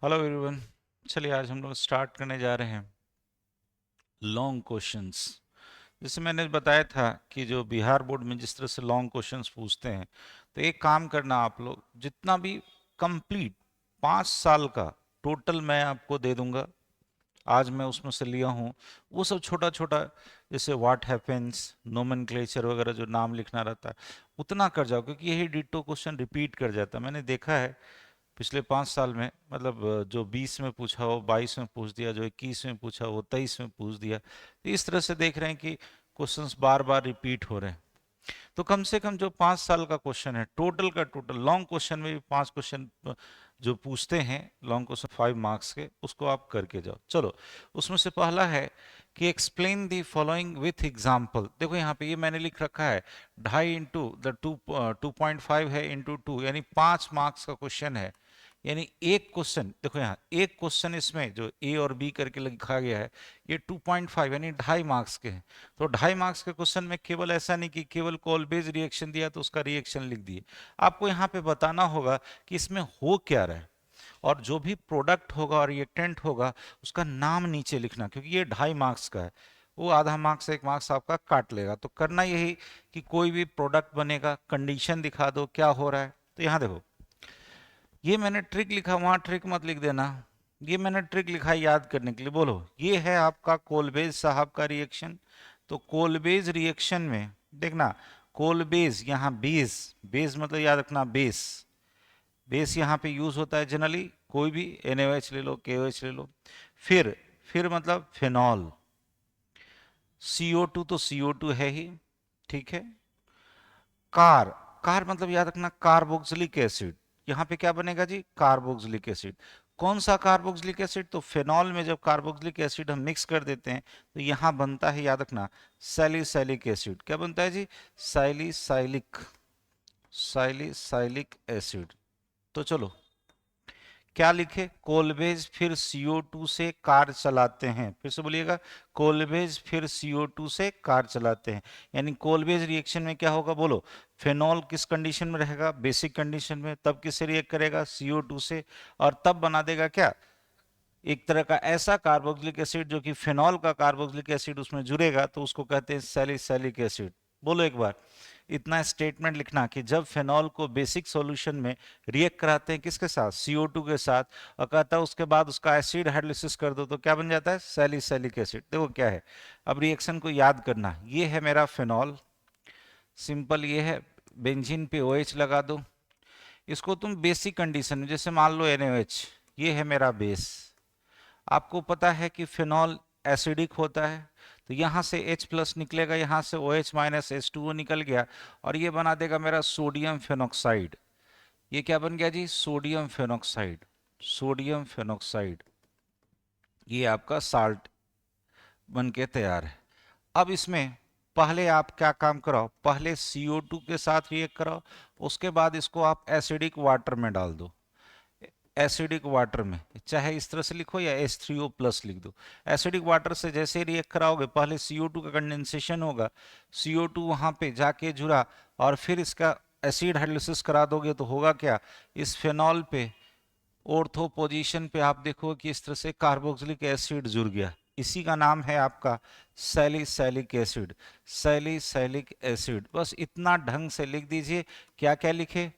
Hello everyone. चलिए आज हम लोग स्टार्ट करने जा रहे हैं लॉन्ग क्वेश्चंस। जैसे मैंने बताया था कि जो बिहार बोर्ड में जिस तरह से लॉन्ग क्वेश्चंस पूछते हैं, तो एक काम करना, आप लोग जितना भी कंप्लीट 5 साल का टोटल मैं आपको दे दूंगा। आज मैं उसमें से लिया हूँ वो सब छोटा छोटा, जैसे व्हाट हैपेंस, नोमेनक्लेचर वगैरह जो नाम लिखना रहता है, उतना कर जाओ, क्योंकि यही डिटो क्वेश्चन रिपीट कर जाता है। मैंने देखा है पिछले 5 साल में, मतलब जो 20 में पूछा वो 22 में पूछ दिया, जो 21 में पूछा वो 23 में पूछ दिया। तो इस तरह से देख रहे हैं कि क्वेश्चंस बार बार रिपीट हो रहे हैं। तो कम से कम जो 5 साल का क्वेश्चन है, टोटल का टोटल, लॉन्ग क्वेश्चन में भी 5 क्वेश्चन जो पूछते हैं, लॉन्ग क्वेश्चन 5 मार्क्स के, उसको आप करके जाओ। चलो, उसमें से पहला है कि explain the following with example. देखो यहाँ पे ये मैंने लिख रखा है 2.5 इंटू द 2.5 है इंटू 2, यानी 5 मार्क्स का क्वेश्चन है। यानी एक क्वेश्चन, देखो यहाँ एक क्वेश्चन इसमें जो ए और बी करके लिखा गया है, ये 2.5 यानी 2.5 मार्क्स के हैं। तो 2.5 मार्क्स के क्वेश्चन में केवल ऐसा नहीं कि केवल कॉल बेस्ड रिएक्शन दिया तो उसका रिएक्शन लिख दिए। आपको यहाँ पे बताना होगा कि इसमें हो क्या रहा है, और जो भी प्रोडक्ट होगा और रिएक्टेंट होगा उसका नाम नीचे लिखना, क्योंकि ये 2.5 मार्क्स का है। वो आधा मार्क्स 1 मार्क्स आपका काट लेगा। तो करना यही कि कोई भी प्रोडक्ट बनेगा, कंडीशन दिखा दो क्या हो रहा है। तो यहाँ देखो, ये मैंने ट्रिक लिखा, वहां ट्रिक मत लिख देना। ये मैंने ट्रिक लिखा है याद करने के लिए। बोलो, ये है आपका कोलबेज साहब का रिएक्शन। तो कोलबेज रिएक्शन में देखना, कोलबेज, यहाँ बेस, बेस मतलब याद रखना बेस, बेस यहाँ पे यूज होता है जनरली, कोई भी NaOH ले लो, KOH ले लो। फिर मतलब फिनॉल, CO2 तो CO2 है ही, ठीक है। कार, कार मतलब याद रखना कार्बोक्सिलिक एसिड। यहाँ पे क्या बनेगा जी, कार्बोक्सिलिक एसिड। कौन सा कार्बोक्सिलिक एसिड, तो फिनॉल में जब कार्बोक्सिलिक एसिड हम मिक्स कर देते हैं तो यहाँ बनता है, याद रखना, सैलिसैलिक एसिड। क्या बनता है जी, सैलिसैलिक, सैलिसैलिक एसिड। तो चलो, क्या लिखे, कोलवेज फिर CO2 से कार चलाते हैं। फिर से बोलिएगा, कोलवेज फिर CO2 से कार चलाते हैं। यानी कोलवेज रिएक्शन में क्या होगा, बोलो, फेनॉल किस कंडीशन में रहेगा, बेसिक कंडीशन में, तब किससे रिएक्ट करेगा, CO2 से, और तब बना देगा क्या, एक तरह का ऐसा कार्बोक्सिलिक एसिड जो कि फेनॉल का कार्बोक्सिलिक एसिड उसमें जुड़ेगा, तो उसको कहते हैं सैलिसैलिक एसिड। बोलो एक बार, इतना स्टेटमेंट लिखना कि जब फेनॉल को बेसिक सॉल्यूशन में रिएक्ट कराते हैं किसके साथ, CO2 के साथ, और कहता है उसके बाद उसका एसिड हाइड्रोलिसिस कर दो तो क्या बन जाता है, सैलिसैलिक एसिड। देखो क्या है, अब रिएक्शन को याद करना, ये है मेरा फेनॉल, सिंपल ये है, बेंजीन पे OH लगा दो। इसको तुम बेसिक कंडीशन में, जैसे मान लो NaOH, ये है मेरा बेस। आपको पता है कि फिनॉल एसिडिक होता है, तो यहाँ से H प्लस निकलेगा, यहाँ से OH माइनस H2O निकल गया, और ये बना देगा मेरा सोडियम फेनोक्साइड। ये क्या बन गया जी, सोडियम फेनोक्साइड, सोडियम फेनोक्साइड। ये आपका साल्ट बन के तैयार है। अब इसमें पहले आप क्या काम कराओ, पहले CO2 के साथ रिएक्ट कराओ, उसके बाद इसको आप एसिडिक वाटर में डाल दो। एसिडिक वाटर में, चाहे इस तरह से लिखो या H3O प्लस लिख दो। एसिडिक वाटर से जैसे ही रिएक्ट कराओगे, पहले CO2 का कंडेंसेशन होगा, CO2 वहां पे जाके जुड़ा, और फिर इसका एसिड हाइड्रोलिसिस करा दोगे तो होगा क्या, इस फेनॉल पे ऑर्थो पोजीशन पे आप देखो कि इस तरह से कार्बोक्सिलिक एसिड जुड़ गया। इसी का नाम है आपका सैलिसैलिक एसिड, सैलिसैलिक एसिड। बस इतना ढंग से लिख दीजिए। क्या क्या लिखे,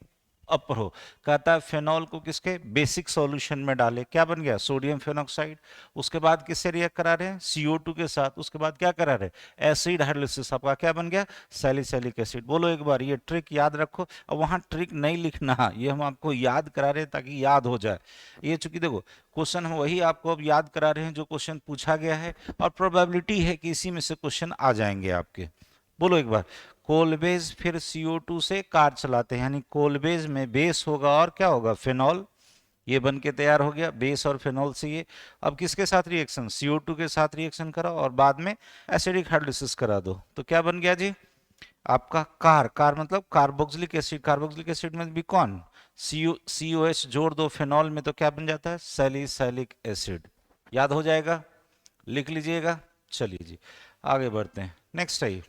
अपर हो, कहता है फेनॉल को किसके बेसिक सॉल्यूशन में डाले, क्या बन गया, सोडियम फेनोक्साइड। उसके बाद किससे रिएक्ट करा रहे हैं, CO2 के साथ। उसके बाद क्या करा रहे हैं, एसिड हाइड्रोलिसिस, आपका क्या बन गया, सैलिसैलिक एसिड। बोलो एक बार, ये ट्रिक याद रखो। अब वहां ट्रिक नहीं लिखना, ये हम आपको याद करा रहे हैं ताकि याद हो जाए। ये चूंकि देखो क्वेश्चन हम वही आपको अब याद करा रहे हैं जो क्वेश्चन पूछा गया है, और प्रोबेबिलिटी है कि इसी में से क्वेश्चन आ जाएंगे आपके। बोलो एक बार, कोलबेज फिर CO2 से कार चलाते हैं, यानी कोलबेज में बेस होगा और क्या होगा, फेनॉल। ये बन के तैयार हो गया बेस और फेनॉल से ये। अब किसके साथ रिएक्शन, CO2 के साथ रिएक्शन कराओ और बाद में एसिडिक हाइड्रोलिसिस करा दो, तो क्या बन गया जी, आपका कार, कार मतलब कार्बोक्सिलिक एसिड। कार्बोक्सिलिक एसिड में भी कौन, COH जोड़ दो फेनॉल में, तो क्या बन जाता है, सैलिसैलिक एसिड। याद हो जाएगा, लिख लीजिएगा। चलिए जी, आगे बढ़ते हैं। नेक्स्ट है,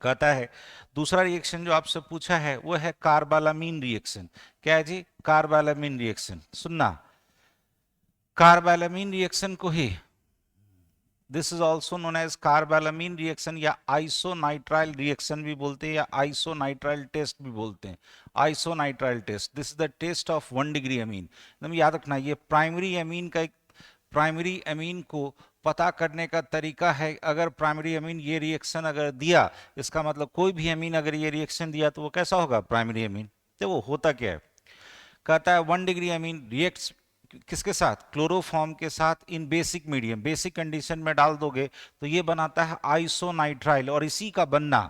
कहता है दूसरा रिएक्शन जो आपसे पूछा है वो है कार्बालामीन रिएक्शन। क्या है जी, कार्बालामीन रिएक्शन। सुनना, कार्बाइलामीन रिएक्शन को ही this is also known as carbylamine reaction या आइसोनाइट्राइल रिएक्शन भी बोलते हैं या आइसोनाइट्राइल टेस्ट भी बोलते हैं। Isonitrile test, this is the test of 1 degree amine. एकदम याद रखना, ये प्राइमरी अमीन का एक, प्राइमरी अमीन को पता करने का तरीका है। अगर प्राइमरी अमीन ये रिएक्शन अगर दिया, इसका मतलब कोई भी अमीन अगर ये रिएक्शन दिया तो वो कैसा होगा, प्राइमरी अमीन। तो वो होता क्या है, कहता है 1 डिग्री अमीन रिएक्ट्स किसके साथ, क्लोरोफॉर्म के साथ इन बेसिक मीडियम, बेसिक कंडीशन में डाल दोगे तो ये बनाता है आइसोनाइट्राइल, और इसी का बनना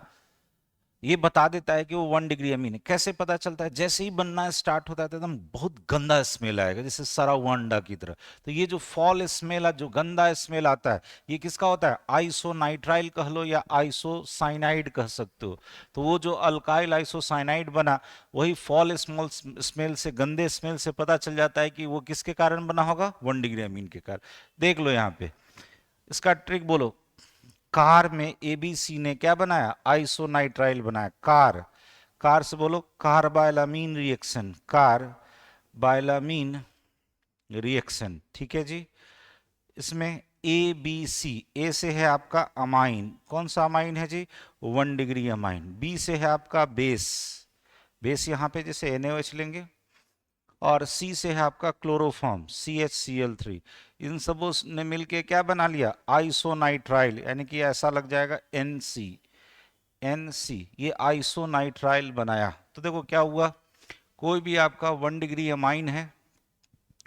ये बता देता है कि वो 1 डिग्री अमीन है। कैसे पता चलता है, जैसे ही बनना स्टार्ट होता है तो एकदम बहुत गंदा स्मेल आएगा, जैसे सड़ा अंडा की तरह। तो ये जो फॉल स्मेल, जो गंदा स्मेल आता है, ये किसका होता है, आइसोनाइट्राइल कह लो या आइसोसाइनाइड कह सकते हो। तो वो जो अल्काइल आइसोसाइनाइड बना, वही फॉल स्मेल से, गंदे स्मेल से पता चल जाता है कि वो किसके कारण बना होगा, 1 डिग्री अमीन के कारण। देख लो यहाँ पे, इसका ट्रिक बोलो। कार में एबीसी ने क्या बनाया, आइसोनाइट्राइल बनाया। कार, कार से बोलो कार्बाइलामीन रिएक्शन, कार्बाइलामीन रिएक्शन, ठीक है जी। इसमें ए बी सी, ए से है आपका अमाइन, कौन सा अमाइन है जी, 1 डिग्री अमाइन। बी से है आपका बेस, बेस यहाँ पे जैसे NaOH लेंगे, और सी से है आपका क्लोरोफॉर्म CHCl3। इन सबों ने मिलके क्या बना लिया, आइसोनाइट्राइल, यानी कि ऐसा लग जाएगा NC, ये आइसोनाइट्राइल बनाया। तो देखो क्या हुआ, कोई भी आपका 1 डिग्री अमाइन है,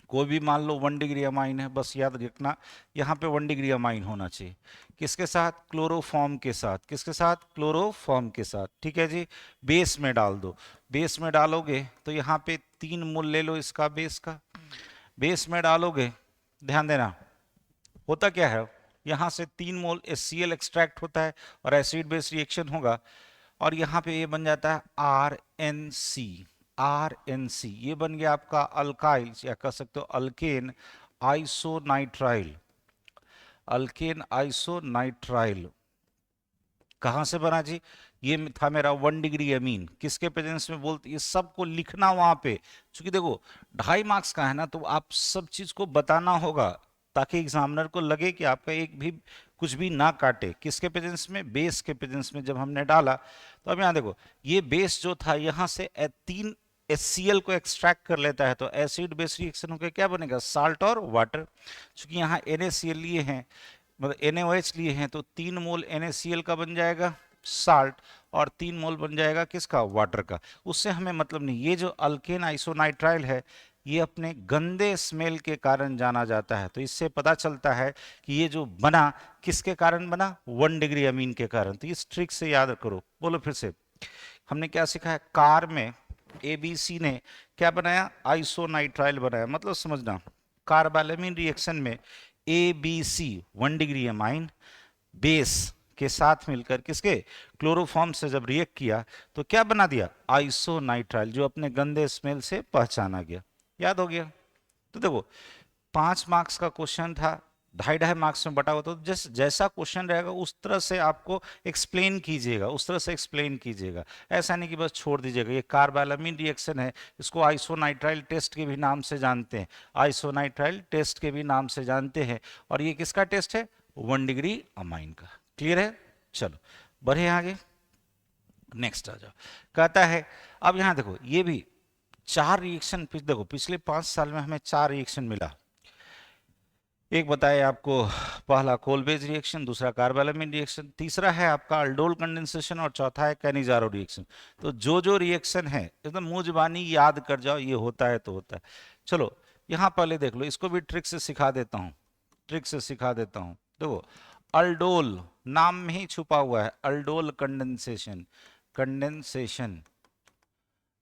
कोई भी मान लो 1 डिग्री अमाइन है, बस याद रखना यहाँ पे 1 डिग्री अमाइन होना चाहिए। किसके साथ, क्लोरोफॉर्म के साथ, किसके साथ, क्लोरोफॉर्म के साथ, ठीक है जी। बेस में डाल दो, बेस में डालोगे तो यहाँ पे 3 मोल ले लो इसका, बेस का, बेस में डालोगे, ध्यान देना होता क्या है, यहाँ से 3 मोल HCl एक्सट्रैक्ट होता है और एसिड बेस रिएक्शन होगा, और यहाँ पे ये बन जाता है RNC, ये बन गया आपका अल्काइल या कह सकते हो अल्केन आइसोनाइट्राइल, अल्केन आइसोनाइट्राइल। कहाँ से बना जी, ये था मेरा 1 डिग्री अमीन, किसके प्रेजेंस में बोलते, ये सबको लिखना वहां पे, क्योंकि देखो 2.5 मार्क्स का है ना, तो आप सब चीज को बताना होगा ताकि एग्जामिनर को लगे कि आपका एक भी कुछ भी ना काटे। किसके प्रेजेंस में, बेस के प्रेजेंस में जब हमने डाला। तो अब यहाँ देखो, ये बेस जो था यहाँ से 3 HCl को एक्सट्रैक्ट कर लेता है, तो एसिड बेस रिएक्शन होकर क्या बनेगा, साल्ट और वाटर। चूंकि यहाँ NaCl लिए हैं, मतलब NaOH लिए हैं, तो 3 मोल NaCl का बन जाएगा साल्ट, और 3 मोल बन जाएगा किसका, वाटर का। उससे हमें मतलब नहीं। ये जो अल्केन आइसोनाइट्राइल है, ये अपने गंदे स्मेल के कारण जाना जाता है। तो इससे पता चलता है कि ये जो बना किसके कारण बना, 1 डिग्री अमीन के कारण। तो इस ट्रिक से याद करो। बोलो फिर से, हमने क्या सीखा है, कार में एबीसी ने क्या बनाया, आइसोनाइट्राइल बनाया। मतलब समझना, कार्बाइलामीन रिएक्शन में ABC 1 डिग्री अमाइन बेस के साथ मिलकर किसके, क्लोरोफॉर्म से जब रिएक्ट किया तो क्या बना दिया, आइसोनाइट्राइल, जो अपने गंदे स्मेल से पहचाना गया। याद हो गया। तो देखो 5 मार्क्स का क्वेश्चन था, 2.5 मार्क्स में बटा हुआ, तो जैसा क्वेश्चन रहेगा उस तरह से आपको एक्सप्लेन कीजिएगा, उस तरह से एक्सप्लेन कीजिएगा। ऐसा नहीं कि बस छोड़ दीजिएगा। ये कार्बाइलामीन रिएक्शन है, इसको आइसोनाइट्राइल टेस्ट के भी नाम से जानते हैं, आइसोनाइट्राइल टेस्ट के भी नाम से जानते हैं। और ये किसका टेस्ट है, 1 डिग्री अमाइन का। क्लियर है, चलो बढ़े आगे, नेक्स्ट आ जाओ। कहता है अब यहाँ देखो, ये भी 4 रिएक्शन, देखो पिछले 5 साल में हमें 4 रिएक्शन मिला। एक बताया आपको, पहला कोलबेज रिएक्शन, दूसरा कार्बाइलामीन रिएक्शन, तीसरा है आपका अल्डोल कंडेंसेशन, और चौथा है कैनिजारो रिएक्शन। तो जो रिएक्शन है एकदम मुंह जुबानी याद कर जाओ, ये होता है तो होता है। चलो यहाँ पहले देख लो, इसको भी ट्रिक से सिखा देता हूँ, ट्रिक से सिखा देता हूँ। देखो अल्डोल नाम में ही छुपा हुआ है, अल्डोल कंडेंसेशन, कंडेंसेशन।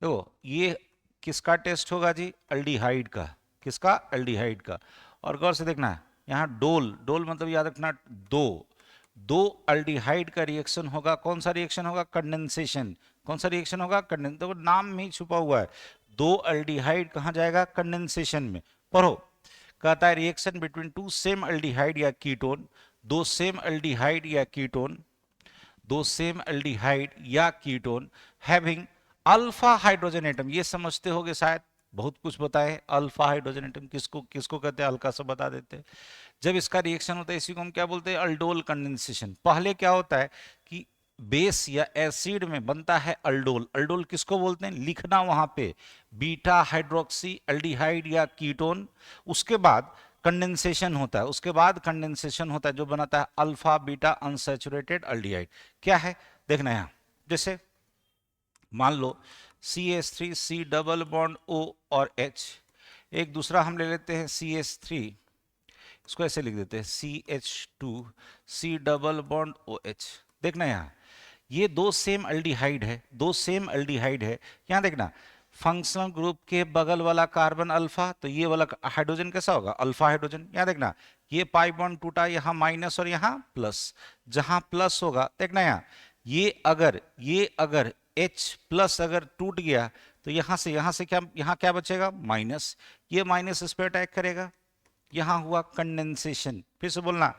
देखो ये किसका टेस्ट होगा जी, अल्डिहाइड का, किसका, अल्डिहाइड का। और गौर से देखना है, यहाँ डोल, डोल मतलब याद रखना दो अल्डिहाइड का रिएक्शन होगा। कौन सा रिएक्शन होगा, कंडेंसेशन। कौन सा रिएक्शन होगा, कंडेंस। तो नाम में ही छुपा हुआ है, 2 अल्डिहाइड कहाँ जाएगा, कंडेंसेशन में। पढ़ो, कहता है रिएक्शन बिटवीन 2 सेम अल्डिहाइड या कीटोन, 2 सेम अल्डिहाइड या कीटोन, 2 सेम अल्डिहाइड या ketone having alpha hydrogen atom. ये समझते होगे शायद बहुत कुछ बताए। अल्फा हाइड्रोजन एटम किसको किसको कहते हैं, हल्का सा बता देते हैं। जब इसका रिएक्शन होता है इसी को हम क्या बोलते हैं, अल्डोल कंडेंसेशन। पहले क्या होता है कि बेस या एसिड में बनता है अल्डोल। अल्डोल किसको बोलते हैं, लिखना वहां पे बीटा हाइड्रोक्सी एल्डिहाइड या कीटोन। उसके बाद कंडेंसेशन होता है, उसके बाद कंडेंसेशन होता है जो बनाता है अल्फा बीटा अनसैचुरेटेड एल्डिहाइड। क्या है देखना यहां, जैसे मान लो CH3 C double bond O और H। एक दूसरा हम ले लेते हैं CH3, इसको ऐसे लिख देते हैं CH2 C double bond OH। देखना यहाँ ये दो सेम अल्डिहाइड है, दो सेम अल्डिहाइड है। यहाँ देखना फंक्शनल ग्रुप के बगल वाला कार्बन अल्फा, तो ये वाला हाइड्रोजन कैसा होगा, अल्फा हाइड्रोजन। यहाँ देखना ये पाई बॉन्ड टूटा, यहाँ माइनस और यहाँ प्लस। जहां प्लस होगा देखना यहाँ ये अगर H प्लस अगर टूट गया तो यहां से क्या, यहाँ क्या बचेगा माइनस। ये माइनस इस पे अटैक करेगा, यहां हुआ कंडेंसेशन। फिर से बोलना,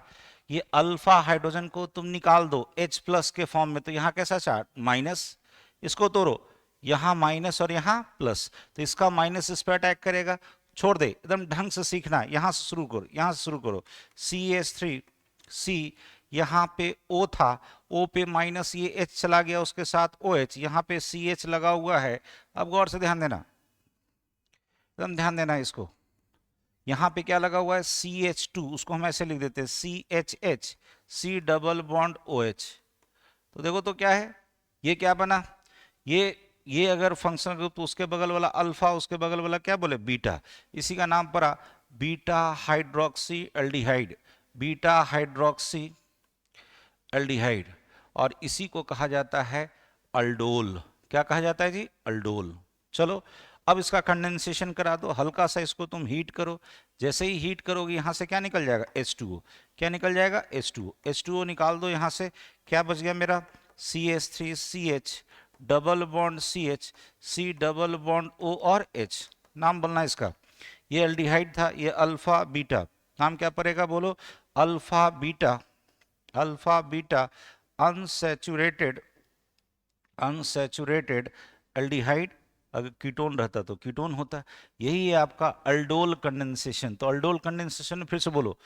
ये अल्फा हाइड्रोजन को तुम निकाल दो H प्लस के फॉर्म में, तो यहां कैसा चार्ज माइनस। इसको तोड़ो, यहां माइनस और यहां प्लस, तो इसका माइनस इस पे अटैक करेगा। छोड़ दे, एकदम ढंग से सीखना, यहां से शुरू करो, यहां से शुरू करो। CH3 C, यहाँ पे O था, O पे माइनस ये H चला गया, उसके साथ OH, यहाँ पे CH लगा हुआ है। अब गौर से ध्यान देना, एकदम ध्यान देना इसको। यहाँ पे क्या लगा हुआ है CH2, उसको हम ऐसे लिख देते हैं CHH C double bond OH। तो देखो तो क्या है, ये क्या बना, ये अगर फंक्शनल ग्रुप तो उसके बगल वाला अल्फा, उसके बगल वाला क्या बोले बीटा, इसी का नाम पड़ा beta hydroxy aldehyde, beta hydroxy aldehyde. और इसी को कहा जाता है अल्डोल। क्या कहा जाता है जी, अल्डोल। चलो अब इसका कंडेंसेशन करा दो, हल्का सा इसको तुम हीट करो। जैसे ही हीट करोगे यहां से क्या निकल जाएगा H2O। क्या निकल जाएगा H2O। H2O निकाल दो यहां से, क्या बच गया मेरा CH3 CH double bond CH C double bond O और H। नाम बोलना इसका, ये एल्डिहाइड था, ये अल्फा बीटा, नाम क्या पड़ेगा बोलो, alpha beta, alpha beta unsaturated, unsaturated aldehyde. अगर कीटोन रहता तो कीटोन होता। यही है आपका अल्डोल कंडेंसेशन। तो अल्डोल कंडेंसेशन फिर से बोलो,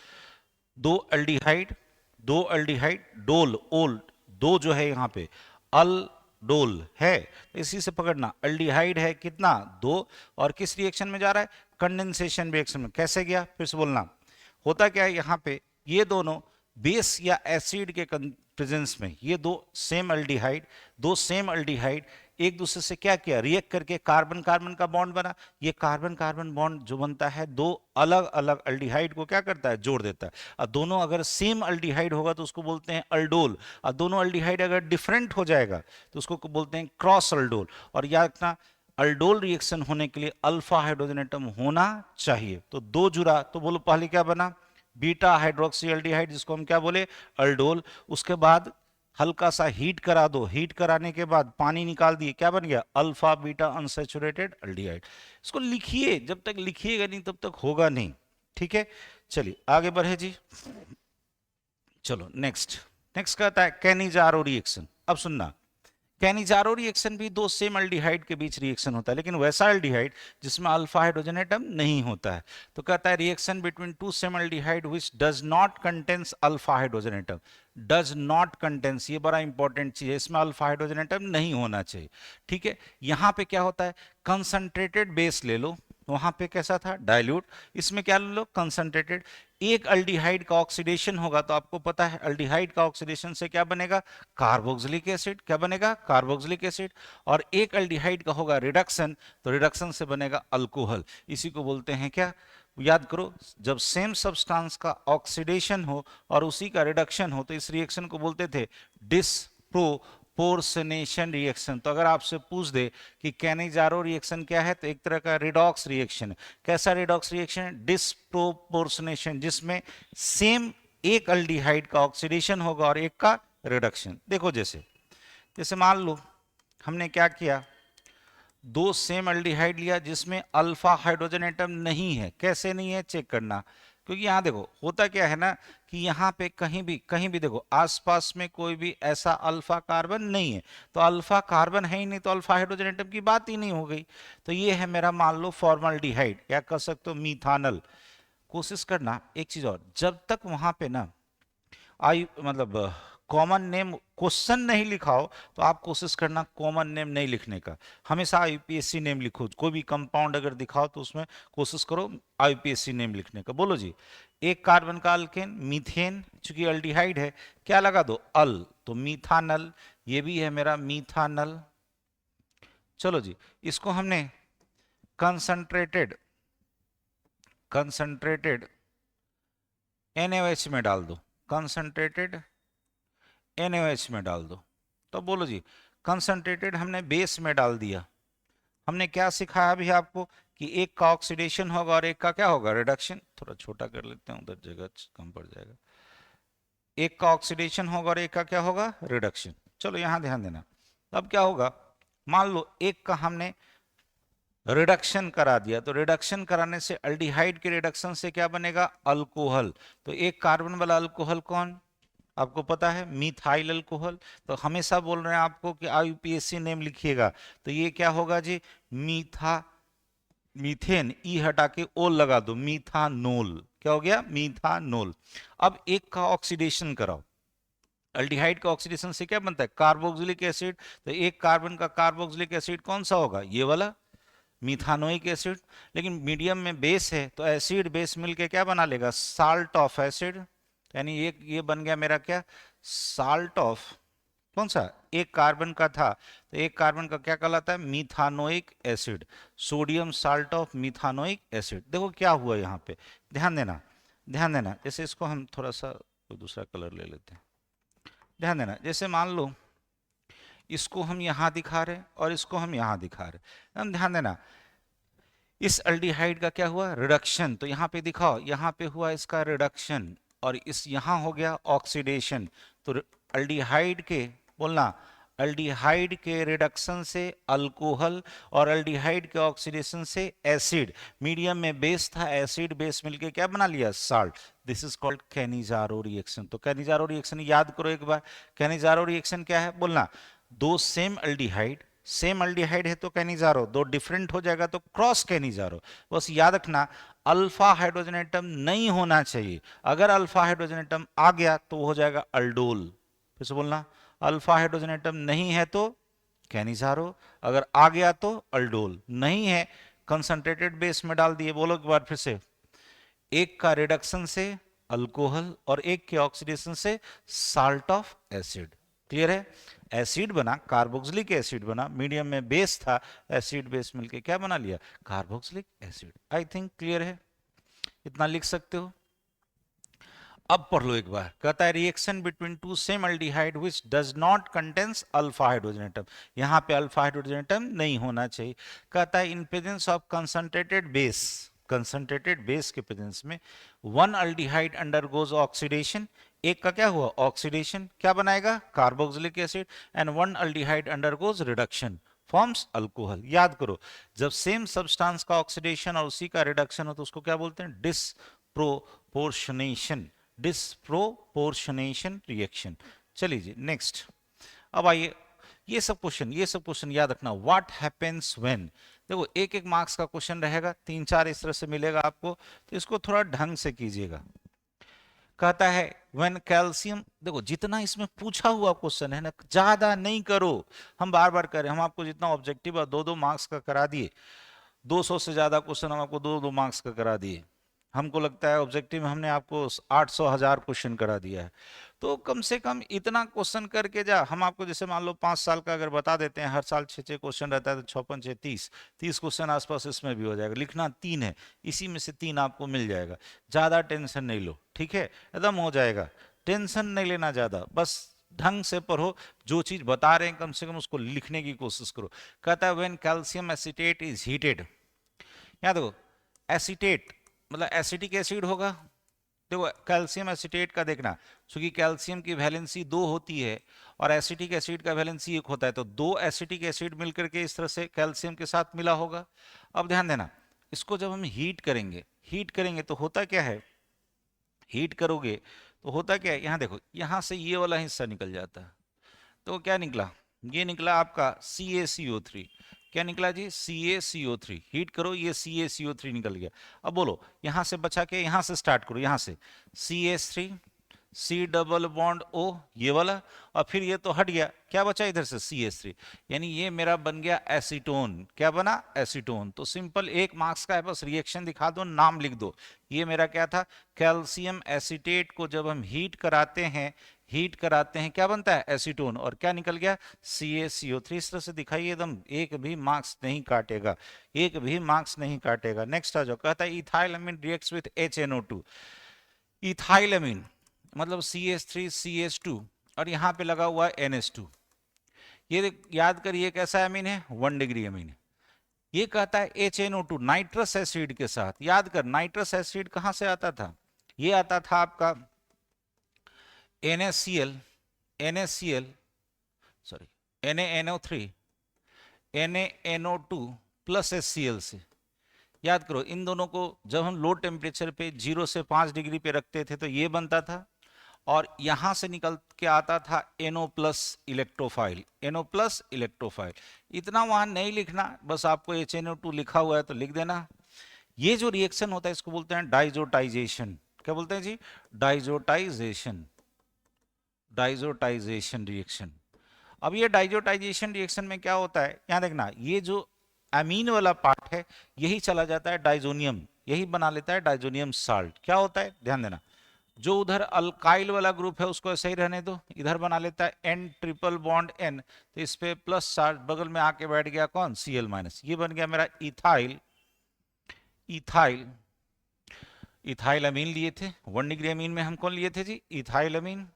दो एल्डिहाइड, दो एल्डिहाइड, डोल ओल, दो जो है यहाँ पे अल डोल है, तो इसी से पकड़ना, एल्डिहाइड है कितना दो, और किस रिएक्शन में जा रहा है, कंडेंसेशन रिएक्शन में। कैसे गया फिर से बोलना, होता क्या है यहाँ पे ये दोनों बेस या एसिड के प्रेजेंस में ये दो सेम एल्डिहाइड, दो सेम एल्डिहाइड एक दूसरे से क्या किया, रिएक्ट करके कार्बन कार्बन का बॉन्ड बना। ये कार्बन कार्बन बॉन्ड जो बनता है दो अलग अलग एल्डिहाइड को क्या करता है, जोड़ देता है। और दोनों अगर सेम एल्डिहाइड होगा तो उसको बोलते हैं अल्डोल, और दोनों एल्डिहाइड अगर डिफरेंट हो जाएगा तो उसको बोलते हैं क्रॉस अल्डोल। और याद रखना, अल्डोल रिएक्शन होने के लिए अल्फा हाइड्रोजन एटम होना चाहिए। तो दो जुड़ा तो बोलो पहले क्या बना, बीटा हाइड्रोक्सी एल्डिहाइड, जिसको हम क्या बोले अल्डोल। उसके बाद हल्का सा हीट करा दो, हीट कराने के बाद पानी निकाल दिए, क्या बन गया, अल्फा बीटा अनसैचुरेटेड एल्डिहाइड। इसको लिखिए, जब तक लिखिएगा नहीं तब तक होगा नहीं, ठीक है। चलिए आगे बढ़े जी। चलो नेक्स्ट, नेक्स्ट कहता है कैनिजारो रिएक्शन। अब सुनना, कैनिजारो रिएक्शन भी दो सेम एल्डिहाइड के बीच रिएक्शन होता है, लेकिन वैसा एल्डिहाइड जिसमें अल्फा हाइड्रोजन एटम नहीं होता है। तो कहता है reaction between two same aldehyde which does not contains alpha hydrogen atom. Does not contains, ये बड़ा इंपॉर्टेंट चीज है, इसमें अल्फा हाइड्रोजन एटम नहीं होना चाहिए, ठीक है। यहां पे क्या होता है, कंसंट्रेटेड बेस ले लो, वहां पे कैसा था डाइल्यूट, इसमें क्या ले लो कंसंट्रेटेड। एक अल्डिहाइड का ऑक्सीडेशन होगा तो आपको पता है अल्डिहाइड का ऑक्सीडेशन से क्या बनेगा, कार्बोक्सिलिक एसिड। क्या बनेगा, कार्बोक्सिलिक एसिड। और एक अल्डिहाइड का होगा रिडक्शन, तो रिडक्शन से बनेगा अल्कोहल। इसी को बोलते हैं क्या, याद करो, जब सेम सब्सटेंस का ऑक्सीडेशन हो और उसी का रिडक्शन हो तो इस रिएक्शन को बोलते थे डिस्प्रोपोर्शनेशन रिएक्शन। तो अगर आपसे पूछ दे कि कैनिजारो रिएक्शन क्या है, तो एक तरह का रिडॉक्स रिएक्शन है। कैसा रिडॉक्स रिएक्शन, डिस्प्रोपोर्शनेशन, जिसमें सेम एक अल्डिहाइड का ऑक्सीडेशन होगा और एक का रिडक्शन। देखो जैसे जैसे मान लो हमने क्या किया, दो सेम एल्डिहाइड लिया जिसमें अल्फा हाइड्रोजन एटम नहीं है। कैसे नहीं है चेक करना, क्योंकि यहाँ देखो होता क्या है ना कि यहाँ पे कहीं भी देखो आसपास में कोई भी ऐसा अल्फा कार्बन नहीं है, तो अल्फा कार्बन है ही नहीं तो अल्फा हाइड्रोजन एटम की बात ही नहीं हो गई। तो ये है मेरा मान लो फॉर्मल्डिहाइड, या कह सकते हो मीथानल। कोशिश करना एक चीज और, जब तक वहां पे ना आई मतलब कॉमन नेम क्वेश्चन नहीं लिखा हो तो आप कोशिश करना कॉमन नेम नहीं लिखने का, हमेशा आईपीएससी नेम लिखो। कोई भी कंपाउंड अगर दिखाओ तो उसमें कोशिश करो आईपीएससी नेम लिखने का। बोलो जी, एक कार्बन का अल्केन मीथेन, चूंकि अल्डिहाइड है क्या लगा दो अल, तो मीथानल, ये भी है मेरा मीथानल। चलो जी, इसको हमने कंसंट्रेटेड कंसंट्रेटेड NaOH में डाल दो, कंसंट्रेटेड NaOH में डाल दो। तो बोलो जी, कंसंट्रेटेड हमने बेस में डाल दिया। हमने क्या सिखाया अभी आपको कि एक का ऑक्सीडेशन होगा और एक का क्या होगा, रिडक्शन। थोड़ा छोटा कर लेते हैं, उधर जगह कम पड़ जाएगा। एक का ऑक्सीडेशन होगा और एक का क्या होगा, रिडक्शन। चलो यहां ध्यान देना। अब क्या होगा, मान लो एक का हमने रिडक्शन करा दिया, तो रिडक्शन कराने से अल्डिहाइड के रिडक्शन से क्या बनेगा, अल्कोहल। तो एक कार्बन वाला अल्कोहल कौन, आपको पता है, मिथाइल अल्कोहल। तो हमेशा बोल रहे हैं आपको कि आईयूपीएससी नेम लिखिएगा, तो ये क्या होगा जी, मीथेन, ई हटा के ओल लगा दो, मीथानोल। क्या हो गया, मीथानोल। अब एक का ऑक्सीडेशन कराओ, अल्डिहाइड का ऑक्सीडेशन से क्या बनता है, कार्बोक्सिलिक एसिड। तो एक कार्बन का कार्बोक्सिलिक एसिड कौन सा होगा, ये वाला मिथानोइक एसिड। लेकिन मीडियम में बेस है तो एसिड बेस मिलके क्या बना लेगा, साल्ट ऑफ एसिड। यानी ये बन गया मेरा क्या, साल्ट ऑफ, कौन सा, एक कार्बन का था तो एक कार्बन का क्या कहलाता है, methanoic acid, sodium salt of methanoic acid. देखो क्या हुआ यहाँ पे, ध्यान देना, ध्यान देना। जैसे इसको हम थोड़ा सा कोई दूसरा कलर ले लेते हैं, ध्यान देना। जैसे मान लो इसको हम यहां दिखा रहे हैं और इसको हम यहां दिखा रहे हैं, हम ध्यान देना। इस अल्डिहाइड का क्या हुआ, रिडक्शन, तो यहाँ पे दिखाओ, यहाँ पे हुआ इसका रिडक्शन, और इस यहाँ हो गया ऑक्सीडेशन। तो अल्डिहाइड के, बोलना, अल्डिहाइड के रिडक्शन से अल्कोहल और अल्डिहाइड के ऑक्सीडेशन से एसिड। मीडियम में बेस था, एसिड बेस मिलके क्या बना लिया, salt. This is called Cannizzaro reaction. तो कैनिजारो रिएक्शन याद करो एक बार, कैनिजारो रिएक्शन क्या है, बोलना, दो सेम अल्डिहाइड है तो कैनिजारो, दो डिफरेंट हो जाएगा तो क्रॉस कैनिजारो। बस याद रखना अल्फा हाइड्रोजन एटम नहीं होना चाहिए, अगर अल्फा हाइड्रोजन एटम आ गया तो वो हो जाएगा अल्डोल। फिर से बोलना, अल्फा हाइड्रोजन एटम नहीं है तो कैनिजारो, अगर आ गया तो अल्डोल। नहीं है, कंसंट्रेटेड बेस में डाल दिए। बोलो एक बार फिर से, एक का रिडक्शन से अल्कोहल और एक के ऑक्सीडेशन से साल्ट ऑफ एसिड। क्लियर है, एसिड बना, कार्बोक्सिलिक एसिड बना, मीडियम में बेस था, एसिड बेस मिलके क्या बना लिया, carboxylic acid. I think clear है, इतना लिख सकते हो। अब पढ़ लो एक बार, कहता है reaction between two same aldehyde which does not contains alpha hydrogen atom. यहां पे अल्फा हाइड्रोजन एटम नहीं होना चाहिए। कहता है in presence of concentrated base, concentrated base के प्रेजेंस में वन अल्डिहाइड अंडरगोज ऑक्सीडेशन, एक का क्या हुआ, ऑक्सीडेशन, क्या बनाएगा, carboxylic acid, and one aldehyde undergoes reduction, forms alcohol. याद करो, जब सेम सब्सटेंस का ऑक्सीडेशन और उसी का रिडक्शन हो तो उसको क्या बोलते हैं, डिस्प्रोपोर्शनेशन, डिस्प्रोपोर्शनेशन रिएक्शन। चलिए जी नेक्स्ट। अब आइए, ये सब क्वेश्चन याद रखना। व्हाट हैपेंस व्हेन, देखो एक एक मार्क्स का क्वेश्चन रहेगा, तीन चार इस तरह से मिलेगा आपको, तो इसको थोड़ा ढंग से कीजिएगा। कहता है व्हेन कैल्शियम, देखो जितना इसमें पूछा हुआ क्वेश्चन है ना, ज्यादा नहीं करो। हम बार बार कर रहे हैं, हम आपको जितना ऑब्जेक्टिव है 2-2 मार्क्स का करा दिए, 200 से ज्यादा क्वेश्चन हम आपको 2-2 मार्क्स का करा दिए। हमको लगता है ऑब्जेक्टिव में हमने आपको 800 1000 क्वेश्चन करा दिया है। तो कम से कम इतना क्वेश्चन करके जा, हम आपको जैसे मान लो 5 साल का अगर बता देते हैं, हर साल 6-6 क्वेश्चन रहता है, तो 6-5-6 30 क्वेश्चन आसपास इसमें भी हो जाएगा। लिखना 3 है, इसी में से 3 आपको मिल जाएगा। ज्यादा टेंशन नहीं लो, ठीक है, एकदम हो जाएगा। टेंशन नहीं लेना ज्यादा, बस ढंग से पढ़ो, जो चीज बता रहे हैं कम से कम उसको लिखने की कोशिश करो। कहता है when calcium acetate is heated, यहाँ देखो एसिटेट मतलब एसिटिक एसिड होगा। देखो कैल्शियम एसिटेट का देखना, क्योंकि कैल्शियम की वैलेंसी 2 होती है और एसिटिक एसिड का वैलेंसी 1 होता है, तो 2 एसिटिक एसिड मिलकर के इस तरह से कैल्शियम के साथ मिला होगा। अब ध्यान देना, इसको जब हम हीट करेंगे तो होता क्या है, हीट करोगे तो होता क्या है, यहाँ देखो, यहाँ से ये वाला हिस्सा निकल जाता है, तो क्या निकला, ये निकला आपका CaCO3। क्या निकला जी, CaCO3। हीट करो, ये CaCO3 निकल गया। अब बोलो, यहां से बचा के यहां से स्टार्ट करो, यहां से CH3 C double bond O, ये वाला, और फिर ये तो हट गया, क्या बचा इधर से CH3, यानी ये मेरा बन गया एसीटोन। क्या बना, एसीटोन। तो सिंपल, एक मार्क्स का है, बस रिएक्शन दिखा दो, नाम लिख दो। ये मेरा क्या था, कैल्शियम एसीटेट को जब हम हीट कराते हैं क्या बनता है, एसीटोन, और क्या निकल गया, CaCO3। इस तरह से दिखाइए, एकदम एक भी मार्क्स नहीं काटेगा, एक भी मार्क्स नहीं काटेगा। नेक्स्ट आ जाओ, कहता है इथाइलअमीन रिएक्ट्स विद HNO2। इथाइलअमीन मतलब CH3CH2 और यहाँ पे लगा हुआ है NH2। ये याद करिए कैसा अमीन है, 1 डिग्री अमीन है। ये कहता है HNO2 नाइट्रस एसिड के साथ। याद कर, नाइट्रस एसिड कहां से आता था, ये आता था आपका NaCl sorry NaNO3 NaNO2 plus HCl से। याद करो, इन दोनों को जब हम लो टेम्परेचर पे 0 से 5 डिग्री पे रखते थे तो ये बनता था, और यहां से निकल के आता था NO plus electrophile, NO plus electrophile. इतना वहां नहीं लिखना, बस आपको HNO2 लिखा हुआ है तो लिख देना। ये जो रिएक्शन होता है इसको बोलते हैं डाइजोटाइजेशन। क्या बोलते हैं जी, डाइजोटाइजेशन, डाइजोटाइजेशन रिएक्शन। अब ये डाइजोटाइजेशन रिएक्शन में क्या होता है, यहां देखना, ये जो अमीन वाला पार्ट है यही चला जाता है डाइजोनियम, यही बना लेता है डाइजोनियम साल्ट। क्या होता है, ध्यान देना, जो उधर अल्काइल वाला ग्रुप है उसको ऐसे ही रहने दो, इधर बना लेता है N ट्रिपल बॉन्ड N, तो इस पे प्लस चार्ज बगल में आके बैठ गया कौन, Cl माइनस। ये बन गया मेरा इथाइल, इथाइल, इथाइल अमीन लिए थे। 1 डिग्री अमीन में हम कौन लिए थे जी, इथाइल अमीन।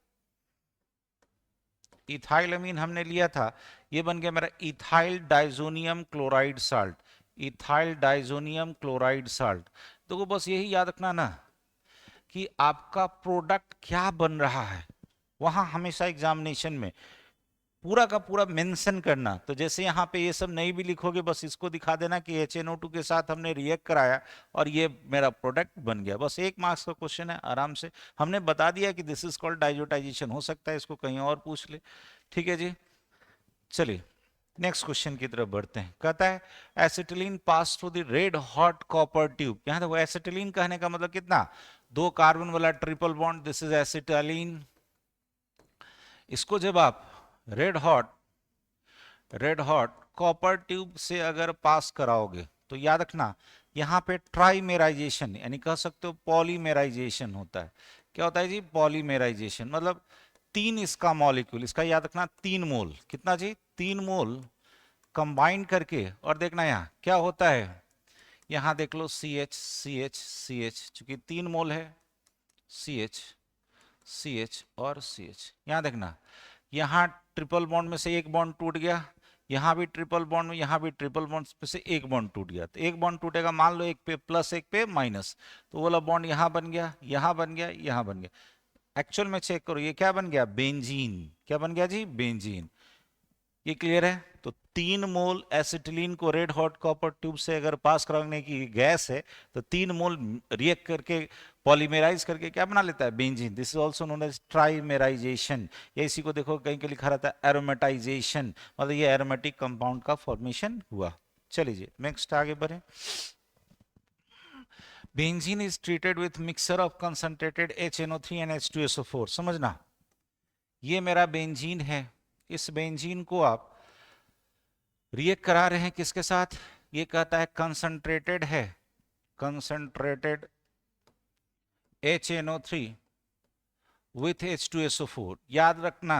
इथाइल अमीन हमने लिया था, ये बन गया मेरा ethyl diazonium chloride salt, ethyl diazonium chloride salt. तो बस यही याद रखना ना कि आपका प्रोडक्ट क्या बन रहा है, वहां हमेशा एग्जामिनेशन में पूरा का पूरा मेंशन करना। तो जैसे यहाँ पे ये सब नहीं भी लिखोगे, बस इसको दिखा देना कि HNO2 के साथ हमने रिएक्ट कराया और ये मेरा प्रोडक्ट बन गया। बस 1 मार्क्स का क्वेश्चन है, आराम से हमने बता दिया कि दिस इज कॉल्ड डाइजोटाइजेशन। हो सकता है इसको कहीं और पूछ ले, ठीक है जी। चलिए नेक्स्ट क्वेश्चन की तरफ बढ़ते हैं। कहता है acetylene pass through the red hot copper tube. यहाँ देखो, एसिटिलीन कहने का मतलब कितना, 2 कार्बन वाला ट्रिपल बॉन्ड, दिस इज एसिटालीन। इसको जब आप रेड हॉट कॉपर ट्यूब से अगर पास कराओगे तो याद रखना, यहाँ पे ट्राइमेराइजेशन यानी कह सकते हो पॉलीमेराइजेशन होता है। क्या होता है जी, पॉलीमेराइजेशन मतलब 3 इसका मॉलिक्यूल, इसका याद रखना 3 मोल, कितना जी, 3 मोल कंबाइन करके, और देखना यहाँ क्या होता है, यहाँ देख लो CH चूंकि 3 मोल है, CH और CH। यहाँ देखना, यहाँ ट्रिपल बॉन्ड में से एक बॉन्ड टूट गया, यहाँ भी ट्रिपल बॉन्ड में, यहाँ भी ट्रिपल बॉन्ड में से एक बॉन्ड टूट गया। तो एक बॉन्ड टूटेगा, मान लो एक पे प्लस एक पे माइनस, तो वाला बॉन्ड यहाँ बन गया, यहाँ बन गया, यहाँ बन गया। एक्चुअल में चेक करो, ये क्या बन गया, बेंजीन। क्या बन गया जी, बेंजीन। ये क्लियर है। तो 3 मोल एसिटिलीन को रेड हॉट कॉपर ट्यूब से अगर पास कराने की गैस है तो 3 मोल रिएक्ट करके पॉलीमेराइज करके क्या बना लेता है, benzene. This is also known as trimerisation, या इसी को देखो कहीं के लिखा रहता है एरोमेटाइजेशन, मतलब ये एरोमेटिक कंपाउंड का फॉर्मेशन हुआ। चलिए नेक्स्ट आगे बढ़े। Benzene is treated with mixture of concentrated HNO3 and H2SO4। समझना, ये मेरा बेंजीन है, इस बेंजीन को आप रिएक्ट करा रहे हैं किसके साथ, ये कहता है कंसंट्रेटेड है, कंसंट्रेटेड HNO3 विथ H2SO4। याद रखना,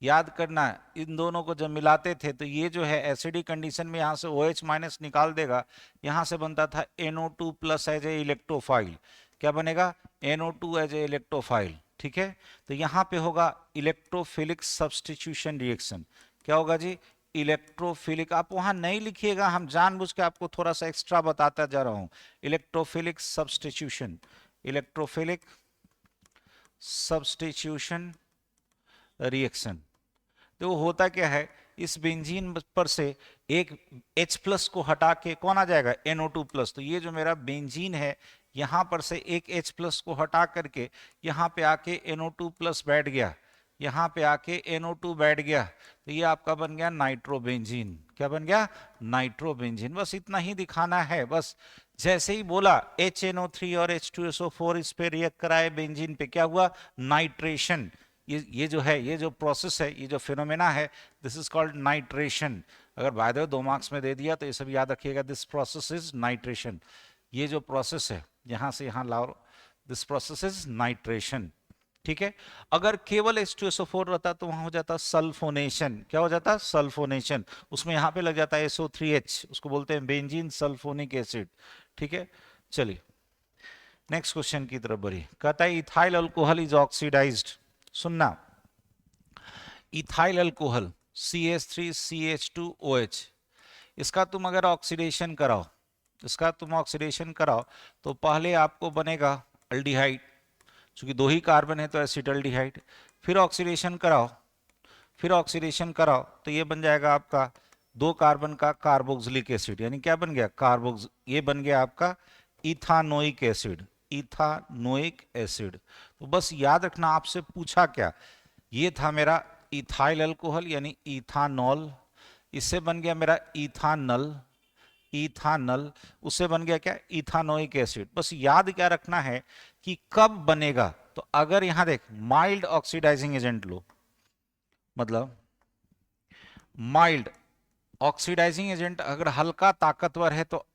याद करना, इन दोनों को जब मिलाते थे तो ये जो है एसिडिक कंडीशन में यहाँ से OH माइनस निकाल देगा, यहाँ से बनता था NO2 plus as a electrophile. क्या बनेगा, NO2 एज ए इलेक्ट्रोफाइल, ठीक है। तो यहाँ पे होगा इलेक्ट्रोफिलिक सब्सटीट्यूशन रिएक्शन। क्या होगा जी, इलेक्ट्रोफिलिक। आप वहां नहीं लिखिएगा, हम जानबूझ के आपको थोड़ा सा एक्स्ट्रा बताता जा रहा हूं। Electrophilic substitution, electrophilic substitution reaction. तो होता क्या है इस बेंजीन पर से एक H+ को हटा के कौन आ जाएगा, NO2+। तो ये जो मेरा बेंजीन है यहां पर से एक H+ को हटा करके यहां पे आके NO2+ बैठ गया, यहां पे आके NO2 बैठ गया, तो ये आपका बन गया नाइट्रोबेंजीन। क्या बन गया, नाइट्रोबेंजीन। बस इतना ही दिखाना है। बस जैसे ही बोला HNO3 और H2SO4 इस पे रिएक्ट कराए बेंजीन पे, क्या हुआ, नाइट्रेशन। ये जो है, ये जो प्रोसेस है, ये जो फिनोमेना है, दिस इज कॉल्ड नाइट्रेशन। अगर बाय द वे 2 मार्क्स में दे दिया तो ये सब याद रखिएगा, दिस प्रोसेस इज नाइट्रेशन। ये जो प्रोसेस है यहां से यहां लाओ, दिस प्रोसेस इज नाइट्रेशन। ठीक है। अगर केवल H2SO4 रहता तो वहां हो जाता सल्फोनेशन। क्या हो जाता, सल्फोनेशन। उसमें यहां पे लग जाता है SO3H, उसको बोलते हैं बेंजीन सल्फोनिक एसिड। ठीक है, चलिए नेक्स्ट क्वेश्चन की तरफ बढ़िए। कहता है इथाइल अल्कोहल इज ऑक्सीडाइज्ड। सुनना, इथाइल अल्कोहल CH3CH2OH, इसका तुम अगर ऑक्सीडेशन कराओ, इसका तुम ऑक्सीडेशन कराओ तो पहले आपको बनेगा अल्डिहाइड, चूंकि 2 ही कार्बन है तो एसिटल्डिहाइड। फिर ऑक्सीडेशन कराओ, फिर ऑक्सीडेशन कराओ तो ये बन जाएगा आपका 2 कार्बन का कार्बोक्सिलिक एसिड, यानी क्या बन गया, कार्बोक्स, ये बन गया आपका इथानोइक एसिड, इथानोइक एसिड। तो बस याद रखना, आपसे पूछा क्या, ये था मेरा इथाइल अल्कोहल यानी इथानॉल, इससे बन गया मेरा इथानल, इथानल, उससे बन गया क्या, इथानोइक एसिड। बस याद क्या रखना है कि कब बनेगा, तो अगर यहां देख माइल्ड ऑक्सीडाइजिंग एजेंट लो, मतलब माइल्ड ऑक्सीडाइजिंग एजेंट अगर हल्का ताकतवर है तो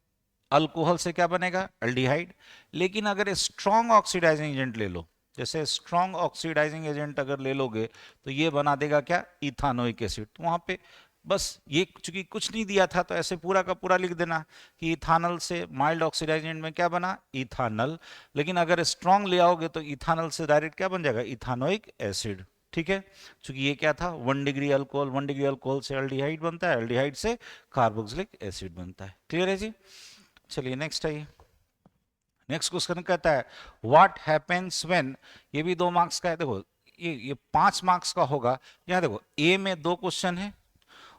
अल्कोहल से क्या बनेगा, अल्डिहाइड। लेकिन अगर स्ट्रॉन्ग ऑक्सीडाइजिंग एजेंट ले लो, जैसे स्ट्रॉन्ग ऑक्सीडाइजिंग एजेंट अगर ले लोगे तो ये बना देगा क्या, इथानोइक एसिड। तो वहां पे बस ये चूंकि कुछ नहीं दिया था तो ऐसे पूरा का पूरा लिख देना कि इथानल से माइल्ड ऑक्सीडाइजिंग एजेंट में क्या बना, इथानल। लेकिन अगर स्ट्रॉन्ग ले आओगे तो इथानल से डायरेक्ट क्या बन जाएगा, इथानोइक एसिड। ठीक है, चूंकि ये क्या था 1 डिग्री अल्कोहल, 1 डिग्री अल्कोहल से अल्डिहाइड बनता है, अल्डिहाइड से कार्बोक्सिलिक एसिड बनता है। क्लियर है जी। चलिए नेक्स्ट आइए। नेक्स्ट क्वेश्चन कहता है व्हाट हैपेंस व्हेन, ये भी 2 मार्क्स का है। देखो ये 5 मार्क्स का होगा। यहाँ देखो ए में 2 क्वेश्चन है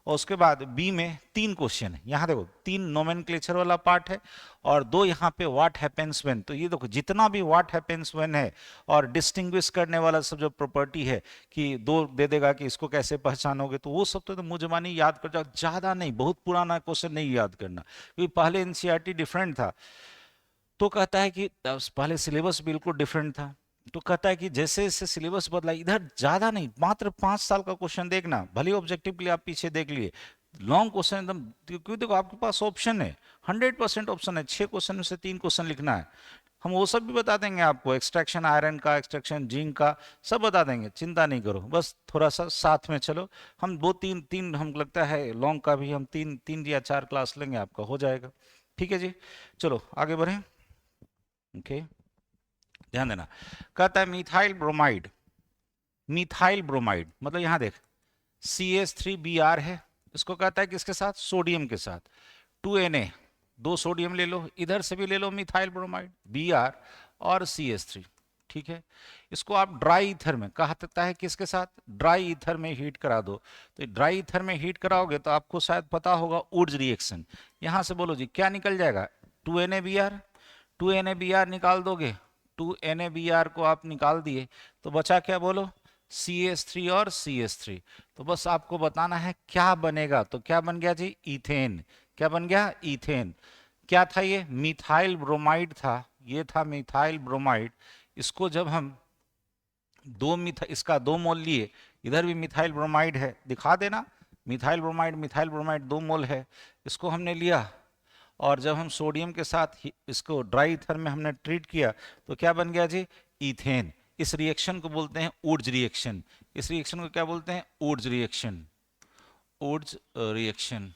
और उसके बाद बी में 3 क्वेश्चन है। यहाँ देखो 3 नोमेनक्लेचर वाला पार्ट है और 2 यहाँ पे व्हाट हैपेंस व्हेन। तो ये देखो जितना भी व्हाट हैपेंस व्हेन है और डिस्टिंग्विश करने वाला सब जो प्रॉपर्टी है कि 2 दे देगा कि इसको कैसे पहचानोगे, तो वो सब तो मुझे मानी याद कर जाओ, ज्यादा नहीं, बहुत पुराना क्वेश्चन नहीं याद करना, क्योंकि पहले एनसीईआरटी डिफरेंट था। तो कहता है कि पहले सिलेबस बिल्कुल डिफरेंट था, तो कहता है कि जैसे जैसे सिलेबस बदला, इधर ज्यादा नहीं, मात्र 5 साल का क्वेश्चन देखना, भले ऑब्जेक्टिव के लिए आप पीछे देख लिए, लॉन्ग क्वेश्चन एकदम, क्योंकि देखो आपके पास ऑप्शन है, 100% ऑप्शन है, 6 क्वेश्चन में से 3 क्वेश्चन लिखना है। हम वो सब भी बता देंगे आपको, एक्सट्रैक्शन आयरन का, एक्सट्रैक्शन जिंक का, सब बता देंगे, चिंता नहीं करो, बस थोड़ा सा साथ में चलो। हम 2-3 हम लगता है लॉन्ग का भी हम 3 या 4 क्लास लेंगे, आपका हो जाएगा। ठीक है जी, चलो आगे बढ़े। ओके, ध्यान देना। कहता है मिथाइल ब्रोमाइड, मिथाइल ब्रोमाइड मतलब यहां देख CH3Br है, इसको कहता है किसके साथ, सोडियम के साथ, 2Na, 2 सोडियम ले लो, इधर से भी ले लो मिथाइल ब्रोमाइड, Br और CH3। ठीक है, इसको आप ड्राई ईथर में, कहा जाता है किसके साथ, ड्राई ईथर में हीट करा दो। तो ड्राई ईथर में हीट कराओगे तो आपको शायद पता होगा उर्ज रिएक्शन। यहां से बोलो जी क्या निकल जाएगा, 2NaBr, 2NaBr निकाल दोगे, 2NaBr को आप निकाल दिए तो बचा क्या, बोलो CH3 और CH3। तो बस आपको बताना है क्या बनेगा, तो क्या बन गया जी, इथेन। क्या बन गया, इथेन। क्या था ये, मिथाइल ब्रोमाइड था, ये था मिथाइल ब्रोमाइड। इसको जब हम इसका 2 मोल लिए, इधर भी मिथाइल ब्रोमाइड है, दिखा देना, मिथाइल ब्रोमाइड, मिथाइल ब्रोमाइड 2 मोल है, इसको हमने लिया और जब हम सोडियम के साथ इसको ड्राई ईथर में हमने ट्रीट किया तो क्या बन गया जी, इथेन। इस रिएक्शन को बोलते हैं ऊर्ज रिएक्शन, इस रिएक्शन को क्या बोलते हैं, ऊर्ज रिएक्शन, ऊर्ज रिएक्शन।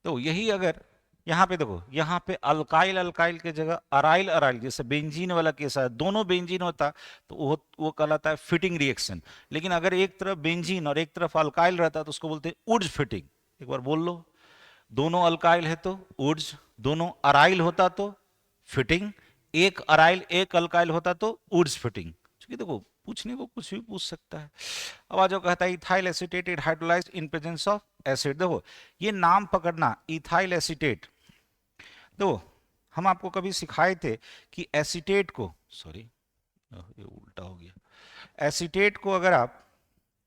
तो यही अगर यहाँ पे देखो, यहाँ पे अल्काइल अल्काइल की जगह अराइल अराइल, जैसे बेंजीन वाला केस है, दोनों बेंजीन होता तो वो कहलाता है फिटिंग रिएक्शन। लेकिन अगर एक तरफ बेंजीन और एक तरफ अल्काइल रहता तो उसको बोलते हैं ऊर्ज फिटिंग। एक बार बोल लो, दोनों अल्काइल है तो ऊर्ज, दोनों अराइल होता तो फिटिंग, एक अराइल एक अल्काइल होता तो ऊर्ज फिटिंग। क्योंकि देखो पूछने को कुछ भी पूछ सकता है। अब आ जाओ, कहता है ethyl acetate hydrolysed in presence of acid. देखो ये नाम पकड़ना, इथाइल एसीटेट। देखो हम आपको कभी सिखाए थे कि एसीटेट को, सॉरी ये उल्टा हो गया, एसीटेट को अगर आप,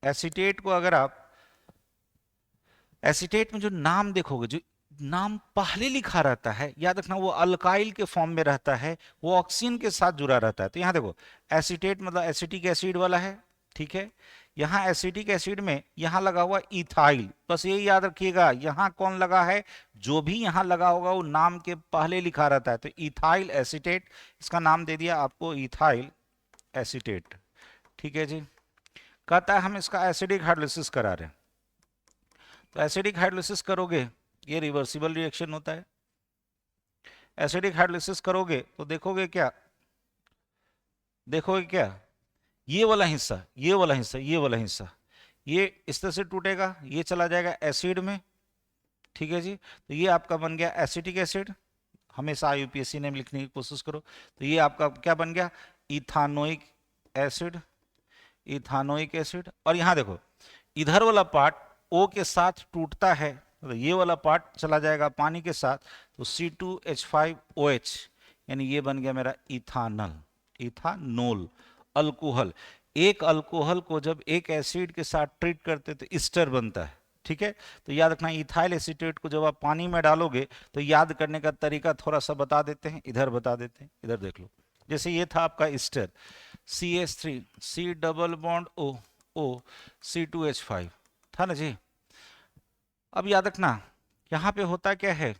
एसीटेट को अगर आप, एसीटेट में जो नाम देखोगे, जो नाम पहले लिखा रहता है, याद रखना वो अल्काइल के फॉर्म में रहता है, वो ऑक्सीजन के साथ जुड़ा रहता है। तो यहां देखो एसीटेट मतलब एसिटिक एसिड वाला है, ठीक है। यहां एसिटिक एसिड में यहां लगा हुआ इथाइल, बस यही याद रखिएगा, यहां कौन लगा है, जो भी यहां लगा होगा वो नाम के पहले लिखा रहता है। तो इथाइल एसीटेट, इसका नाम दे दिया आपको इथाइल एसीटेट, ठीक है जी। कहता है हम इसका एसिडिक हाइड्रोलिसिस करा रहे हैं। तो एसिडिक हाइड्रोलिसिस करोगे, ये रिवर्सिबल रिएक्शन होता है। एसिडिक हाइड्रोलिसिस करोगे तो देखोगे क्या, देखोगे क्या, ये वाला हिस्सा, ये वाला हिस्सा, ये वाला हिस्सा, ये इस तरह से टूटेगा, ये चला जाएगा एसिड में, ठीक है जी। तो ये आपका बन गया एसिटिक एसिड, हमेशा यूपीएससी नेम लिखने की कोशिश करो। तो ये आपका क्या बन गया, इथानोइक एसिड, इथानोइक एसिड। और यहां देखो इधर वाला पार्ट O के साथ टूटता है, तो ये वाला पार्ट चला जाएगा पानी के साथ, तो C2H5OH, यानी ये बन गया मेरा इथानल, इथानोल, अल्कोहल। एक अल्कोहल को जब एक एसिड के साथ ट्रीट करते तो ईस्टर बनता है, ठीक है। तो याद रखना इथाइल एसीटेट को जब आप पानी में डालोगे तो याद करने का तरीका थोड़ा सा बता देते हैं, इधर बता देते हैं, इधर देख लो। जैसे ये था आपका Easter, CH3 C double bond O O C2H5 था ना जी। अब याद रखना यहां पे होता क्या है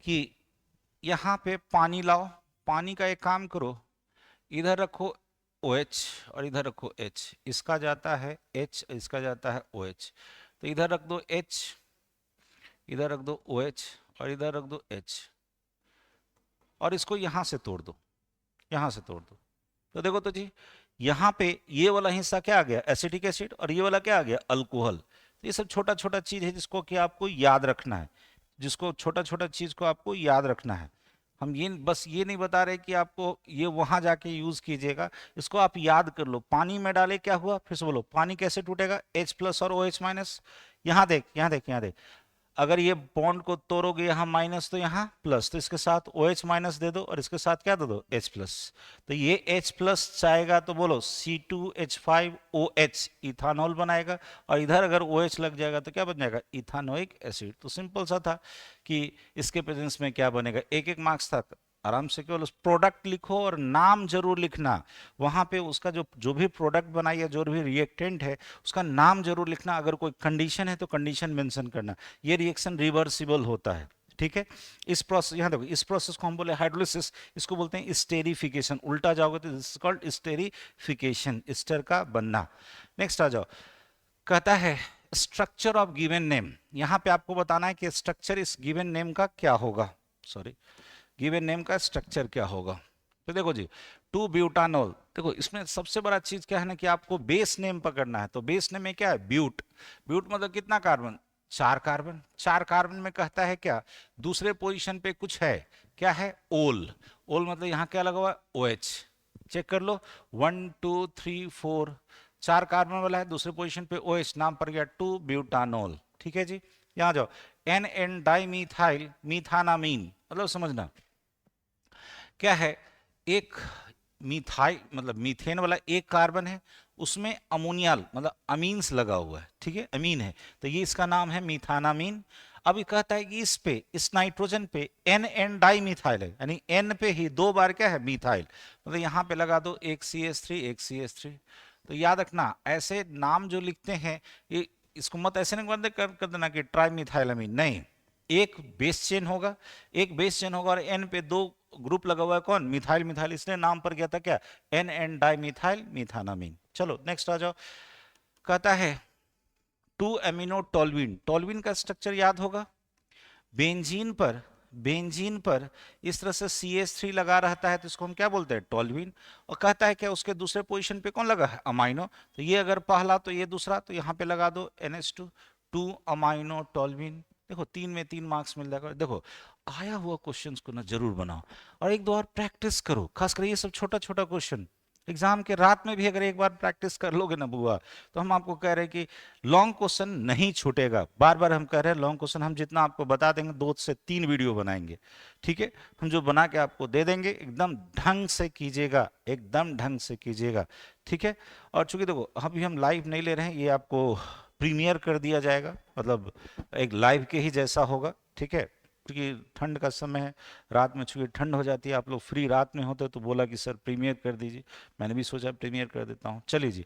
कि यहां पे पानी लाओ, पानी का एक काम करो, इधर रखो OH और इधर रखो H, इसका जाता है H, इसका जाता है OH, तो इधर रख दो H, इधर रख दो OH और इधर रख दो H, और इसको यहां से तोड़ दो, यहां से तोड़ दो। तो देखो तो जी यहाँ पे ये वाला हिस्सा क्या आ गया, एसिटिक एसिड, और ये वाला क्या आ गया, अल्कोहल। तो ये सब छोटा छोटा चीज है जिसको कि आपको याद रखना है, जिसको छोटा छोटा चीज को आपको याद रखना है। हम ये बस ये नहीं बता रहे कि आपको ये वहां जाके यूज कीजिएगा, इसको आप याद कर लो। पानी में डाले क्या हुआ, फिर से बोलो, पानी कैसे टूटेगा, H प्लस और OH माइनस। यहाँ देख, यहाँ देख, यहाँ देख, अगर ये बॉन्ड को तोड़ोगे यहाँ माइनस तो यहाँ प्लस, तो इसके साथ OH माइनस दे दो और इसके साथ क्या दे दो, H प्लस। तो ये H प्लस चाहेगा तो बोलो C2H5OH इथानॉल बनाएगा, और इधर अगर OH लग जाएगा तो क्या बन जाएगा, इथानोइक एसिड। तो सिंपल सा था कि इसके प्रेजेंस में क्या बनेगा, एक एक मार्क्स था, आराम से केवल प्रोडक्ट लिखो और नाम जरूर लिखना, वहां पे उसका जो जो भी प्रोडक्ट बनाई है, जो भी रिएक्टेंट है उसका नाम जरूर लिखना। अगर कोई कंडीशन है तो कंडीशन मेंशन करना। ये रिएक्शन रिवर्सिबल होता है, ठीक है। इस प्रोसेस, यहाँ देखो इस प्रोसेस को हम बोले हाइड्रोलिसिस, इसको बोलते हैं स्टेरिफिकेशन, उल्टा जाओगे तो this is called esterification, ester का बनना। नेक्स्ट आ जाओ, कहता है स्ट्रक्चर ऑफ गिवन नेम। यहां पे आपको बताना है कि स्ट्रक्चर इस गिवन नेम का क्या होगा, सॉरी गिवन नेम का स्ट्रक्चर क्या होगा। तो देखो जी 2 ब्यूटानॉल, देखो इसमें सबसे बड़ा चीज क्या है ना कि आपको बेस नेम पकड़ना है। तो बेस नेम में क्या है, ब्यूट, ब्यूट मतलब कितना कार्बन, 4 कार्बन। 4 कार्बन में कहता है क्या, दूसरे पोजीशन पे कुछ है, क्या है, ओल, ओल मतलब यहाँ क्या लगा हुआ है, OH। चेक कर लो 1 2 3 4, 4 कार्बन वाला है, दूसरे पोजीशन पे OH, नाम पर गया 2 ब्यूटानॉल, ठीक है जी। यहाँ जाओ NN डाइमीथाइल मीथानामीन, मतलब समझना क्या है, एक मिथाइल मतलब मीथेन वाला एक कार्बन है, उसमें अमोनियल मतलब अमीन्स लगा हुआ है, ठीक है, अमीन है, तो ये इसका नाम है मीथानामीन। अब ये कहता है कि इस पे, इस नाइट्रोजन पे NN डाइमीथाइल है, यानी N पे ही 2 बार क्या है, मिथाइल, मतलब यहाँ पे लगा दो एक CH3 एक CH3। तो याद रखना ऐसे नाम जो लिखते हैं, ये इसको मत ऐसे नहीं कर देना कि ट्राई मिथाइलामीन, नहीं, एक बेस चेन होगा, एक बेस चेन होगा और N पे 2 ग्रुप लगा हुआ है, कौन, मिथाइल, मिथाइल, इसलिए नाम पर गया था क्या, NN डाइमिथाइल मीथानामीन। चलो नेक्स्ट आ जाओ, कहता है 2 अमीनो टोल्यूइन, टोल्यूइन का स्ट्रक्चर याद होगा, बेंजीन पर, बेंजीन पर इस तरह से CH3 लगा रहता है तो इसको हम क्या बोलते हैं, टोल्यूइन। और कहता है क्या उसके दूसरे पोजीशन पे कौन लगा है, अमाइनो, तो ये अगर पहला तो ये दूसरा, तो यहाँ पे लगा दो NH2, 2 अमाइनो टोल्यूइन। देखो 3 में 3 मार्क्स मिल जाएगा। देखो आया हुआ क्वेश्चंस को ना जरूर बनाओ और एक दो और प्रैक्टिस करो, खास कर ये सब छोटा छोटा क्वेश्चन एग्जाम के रात में भी अगर एक बार प्रैक्टिस कर लोगे ना बुआ, तो हम आपको कह रहे हैं कि लॉन्ग क्वेश्चन नहीं छूटेगा। बार बार हम कह रहे हैं लॉन्ग क्वेश्चन हम जितना आपको बता देंगे 2 से 3 वीडियो बनाएंगे, ठीक है। हम जो बना के आपको दे देंगे एकदम ढंग से कीजिएगा, एकदम ढंग से कीजिएगा, ठीक है। और चूंकि देखो अभी हम लाइव नहीं ले रहे हैं, ये आपको प्रीमियर कर दिया जाएगा, मतलब एक लाइव के ही जैसा होगा, ठीक है। क्योंकि ठंड का समय है, रात में चूंकि ठंड हो जाती है, आप लोग फ्री रात में होते तो बोला कि सर प्रीमियर कर दीजिए, मैंने भी सोचा प्रीमियर कर देता हूँ। चलिए जी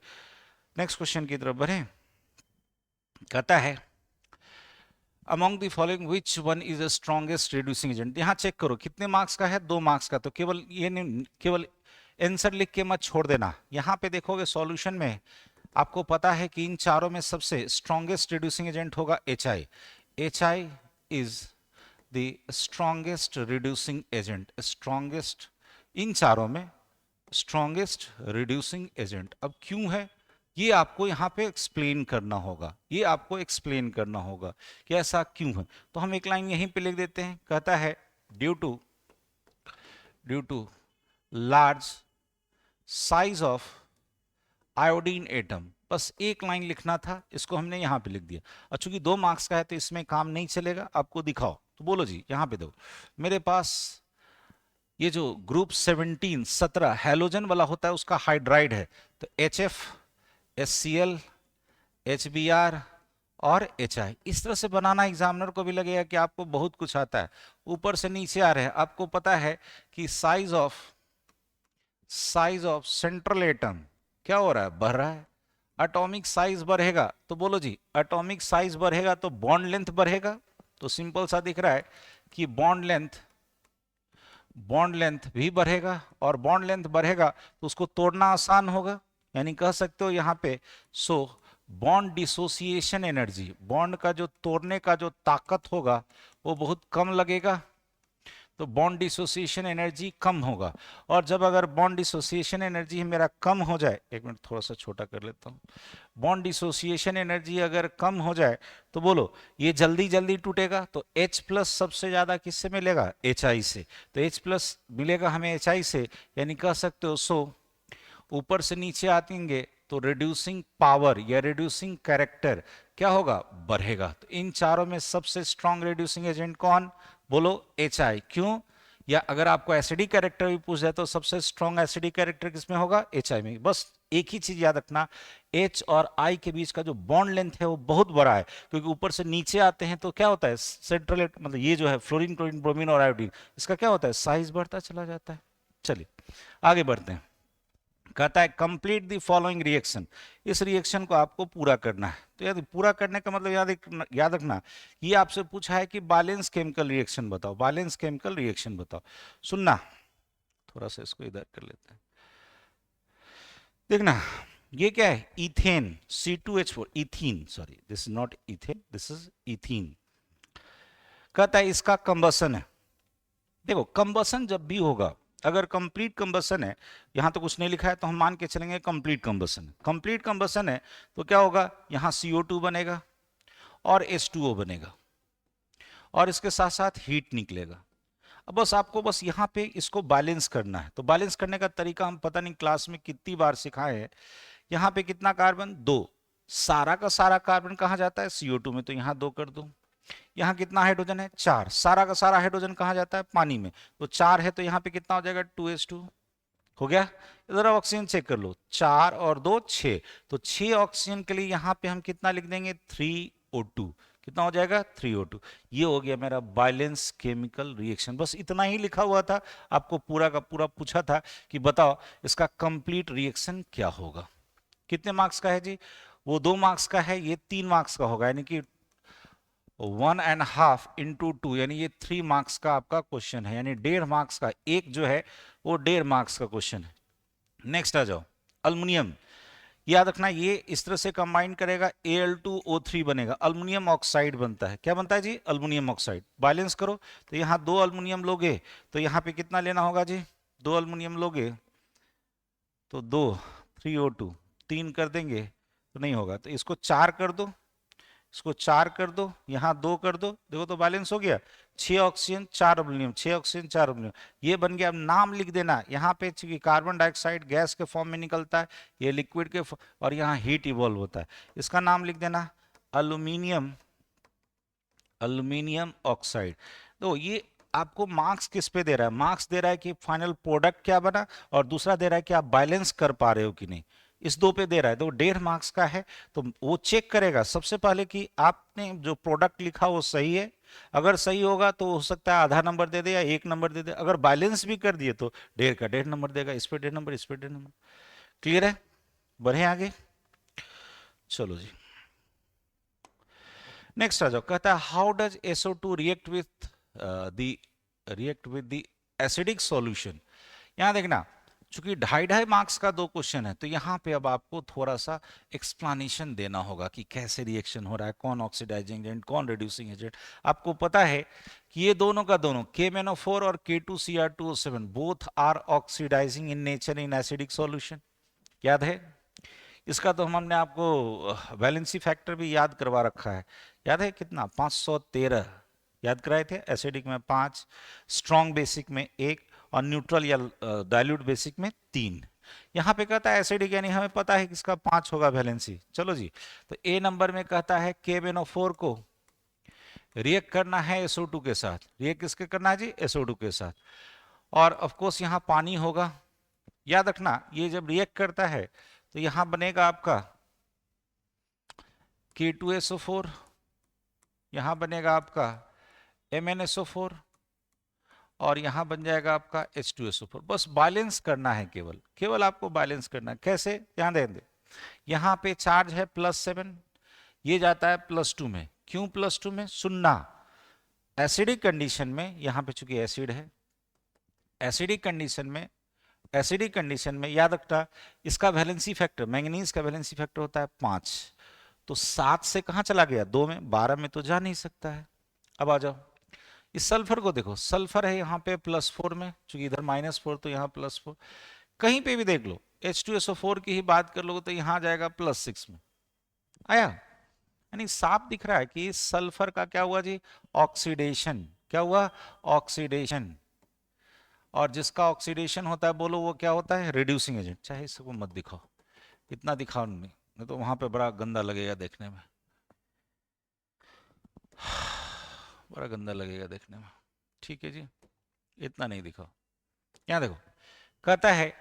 नेक्स्ट क्वेश्चन की तरफ बढ़े। कहता है among the following which one is the strongest reducing agent. यहाँ चेक करो कितने मार्क्स का है, 2 मार्क्स का, तो केवल ये नहीं, केवल आंसर लिख के मत छोड़ देना। यहाँ पे देखोगे सॉल्यूशन में आपको पता है कि इन चारों में सबसे स्ट्रॉन्गेस्ट रिड्यूसिंग एजेंट होगा HI। HI is the strongest reducing agent, strongest in चारों में स्ट्रॉन्गेस्ट रिड्यूसिंग एजेंट। अब क्यों है ये आपको यहाँ पे एक्सप्लेन करना होगा, ये आपको एक्सप्लेन करना होगा कि ऐसा क्यों है। तो हम एक लाइन यहीं पे लिख देते हैं, कहता है due to large size of iodine atom. बस एक लाइन लिखना था, इसको हमने यहाँ पे लिख दिया। और चूंकि 2 मार्क्स का है तो इसमें काम नहीं चलेगा, आपको दिखाओ तो बोलो जी। यहाँ पे दो, मेरे पास ये जो ग्रुप 17 हैलोजन वाला होता है उसका हाइड्राइड है, तो HF, HCl, HBr और HI। इस तरह से बनाना एग्जामिनर को भी लगेगा कि आपको बहुत कुछ आता है। ऊपर से नीचे आ रहे हैं, आपको पता है कि साइज ऑफ सेंट्रल एटम क्या हो रहा है, बढ़ रहा है। एटॉमिक साइज बढ़ेगा तो बोलो जी, एटॉमिक साइज बढ़ेगा तो बॉन्ड लेंथ बढ़ेगा। तो सिंपल सा दिख रहा है कि बॉन्ड लेंथ भी बढ़ेगा, और बॉन्ड लेंथ बढ़ेगा तो उसको तोड़ना आसान होगा। यानी कह सकते हो यहाँ पे so bond dissociation energy, bond का जो तोड़ने का जो ताकत होगा वो बहुत कम लगेगा, तो बॉन्ड डिसोसिएशन एनर्जी कम होगा। और जब अगर बॉन्ड डिसोसिएशन एनर्जी मेरा कम हो जाए, एक मिनट थोड़ा सा छोटा कर लेता हूँ, बॉन्ड डिसोसिएशन एनर्जी अगर कम हो जाए तो बोलो ये जल्दी जल्दी टूटेगा। तो H प्लस सबसे ज्यादा किससे मिलेगा, HI से। तो H प्लस मिलेगा हमें HI से, यानी कह सकते हो सो ऊपर से नीचे आएंगे तो रिड्यूसिंग पावर या रिड्यूसिंग कैरेक्टर क्या होगा, बढ़ेगा। तो इन चारों में सबसे स्ट्रॉन्ग रिड्यूसिंग एजेंट कौन, बोलो HI। क्यों, या अगर आपको एसिडिक कैरेक्टर भी पूछ जाए तो सबसे स्ट्रॉन्ग एसिडिक कैरेक्टर किसमें होगा, HI में। बस एक ही चीज याद रखना, H और I के बीच का जो बॉन्ड लेंथ है वो बहुत बड़ा है, क्योंकि ऊपर से नीचे आते हैं तो क्या होता है, सेंट्रल मतलब ये जो है फ्लोरीन, क्लोरीन, ब्रोमीन और आयोडीन, इसका क्या होता है, साइज बढ़ता चला जाता है। चलिए आगे बढ़ते हैं। कहता है कंप्लीट द फॉलोइंग रिएक्शन, इस रिएक्शन को आपको पूरा करना है। तो यदि पूरा करने का मतलब याद रखना, ये आपसे पूछा है कि बैलेंस केमिकल रिएक्शन बताओ, बैलेंस केमिकल रिएक्शन बताओ। सुनना, थोड़ा सा इसको इधर कर लेते हैं, देखना ये क्या है, ethane C2H4, ethene, sorry this is not ethane, this is ethene. कहता है इसका कंबसन है। देखो कंबसन जब भी होगा, अगर कंप्लीट कंबसन है, यहां तो कुछ नहीं लिखा है तो हम मान के चलेंगे कंप्लीट कंबसन है। कंप्लीट कंबसन है तो क्या होगा, यहां CO2 बनेगा और H2O बनेगा, और इसके साथ साथ हीट निकलेगा। अब बस आपको बस यहाँ पे इसको बैलेंस करना है। तो बैलेंस करने का तरीका हम पता नहीं क्लास में कितनी बार सिखाए हैं। यहाँ पे कितना कार्बन, 2, सारा का सारा कार्बन कहाँ जाता है, CO2 में, तो यहाँ 2 कर दो। यहाँ कितना हाइड्रोजन है, 4, सारा का सारा हाइड्रोजन कहाँ जाता है, पानी में, तो 4 है तो यहाँ पे कितना हो जाएगा, 2H2 हो गया। इधर ऑक्सीजन चेक कर लो, 4 और 2 6, तो 6 ऑक्सीजन के लिए यहाँ पे हम कितना लिख देंगे, 3O2, कितना हो जाएगा, 3O2। ये हो गया मेरा बैलेंस केमिकल रिएक्शन। बस इतना ही लिखा हुआ था, आपको पूरा का पूरा पूछा था कि बताओ इसका कंप्लीट रिएक्शन क्या होगा। कितने मार्क्स का है जी, वो 2 मार्क्स का है, ये 3 मार्क्स का होगा, यानी कि 1.5 into 2, यानी ये 3 मार्क्स का आपका क्वेश्चन है, यानी 1.5 मार्क्स का एक जो है वो 1.5 मार्क्स का क्वेश्चन है। नेक्स्ट आ जाओ, अल्युमिनियम। याद रखना ये इस तरह से कंबाइन करेगा, Al2O3 बनेगा, अल्युमिनियम ऑक्साइड बनता है। क्या बनता है जी, अल्युमिनियम ऑक्साइड। बैलेंस करो तो यहाँ 2 अल्युमिनियम लोगे तो यहाँ पे कितना लेना होगा जी, 2 अल्युमिनियम लोगे तो 2, 3O2, 3 कर देंगे तो नहीं होगा, तो इसको 4 कर दो, इसको 4 कर दो, यहाँ 2 कर दो, देखो तो बैलेंस हो गया। 6 ऑक्सीजन 4 अमोनियम, 6 ऑक्सीजन 4 अमोनियम, ये बन गया। अब नाम लिख देना, यहाँ पे चूंकि कार्बन डाइऑक्साइड गैस के फॉर्म में निकलता है, ये लिक्विड के और यहाँ हीट इवॉल्व होता है, इसका नाम लिख देना अल्यूमिनियम, अल्यूमिनियम ऑक्साइड। तो ये आपको मार्क्स किस पे दे रहा है? मार्क्स दे रहा है कि फाइनल प्रोडक्ट क्या बना, और दूसरा दे रहा है कि आप बैलेंस कर पा रहे हो कि नहीं। इस दो पे दे रहा है, तो 1.5 मार्क्स का है। तो वो चेक करेगा सबसे पहले कि आपने जो प्रोडक्ट लिखा वो सही है। अगर सही होगा तो हो सकता है आधा नंबर दे दे या 1 नंबर दे दे। अगर बैलेंस भी कर दिए तो 1.5 का 1.5 नंबर देगा, इस पे 1.5 नंबर, इस पे 1.5 नंबर। क्लियर है? बढ़े आगे, चलो जी। नेक्स्ट आ जाओ, कहता है how does SO2 react with the acidic solution. यहां देखना, चूंकि 2.5 मार्क्स का 2 क्वेश्चन है, तो यहाँ पे अब आपको थोड़ा सा एक्सप्लेनेशन देना होगा कि कैसे रिएक्शन हो रहा है, कौन ऑक्सीडाइजिंग एजेंट, कौन रिड्यूसिंग एजेंट। आपको पता है कि ये दोनों का दोनों KMnO4 और K2Cr2O7 both are oxidising in nature in acidic solution. याद है? इसका तो हमने आपको वैलेंसी फैक्टर भी याद करवा रखा है। याद है कितना? 513 याद कराए थे। एसिडिक में 5, स्ट्रॉन्ग बेसिक में 1 और न्यूट्रल या डाइल्यूट बेसिक में 3। यहाँ पे कहता है एसिडिक, यानी हमें पता है कि इसका 5 होगा वैलेंसी। चलो जी, तो ए नंबर में कहता है KMnO4 को रिएक्ट करना है SO2 के साथ। रिएक्ट किसके करना है जी? SO2 के साथ। और ऑफ कोर्स यहाँ पानी होगा। याद रखना, ये जब रिएक्ट करता है तो यहां बनेगा आपका K2SO4, यहां बनेगा आपका MnSO4 और यहां बन जाएगा आपका H2SO4। बस बैलेंस करना है, केवल केवल आपको बैलेंस करना है। कैसे? ध्यान देंगे, यहां पे चार्ज है +7, ये जाता है +2 में। क्यों +2 में? सुनना, एसिडिक कंडीशन में, यहां पे चूंकि एसिड है, एसिडिक कंडीशन में, एसिडिक कंडीशन में याद रखना, इसका वैलेंसी फैक्टर, मैंगनीज का वैलेंसी फैक्टर होता है 5। तो 7 से कहां चला गया? 2 में। 12 में तो जा नहीं सकता है। अब आ जाओ, इस सल्फर को देखो, सल्फर है यहाँ पे +4 में, चूंकि इधर -4 तो यहाँ +4। कहीं पे भी देख लो, H2SO4 की ही बात कर लोगे तो यहाँ जाएगा +6 में। आया? यानी साफ दिख रहा है कि इस सल्फर का क्या हुआ जी? ऑक्सीडेशन। क्या हुआ? ऑक्सीडेशन। और जिसका ऑक्सीडेशन होता है, बोलो वो क्या होता है? Reducing agent. चाहे इसको मत दिखाओ, इतना दिखाओ नहीं तो वहां पे बड़ा गंदा लगेगा देखने में, बड़ा गंदा लगेगा देखने में। ठीक है जी, इतना नहीं दिखाओ। यहां देखो, कहता है,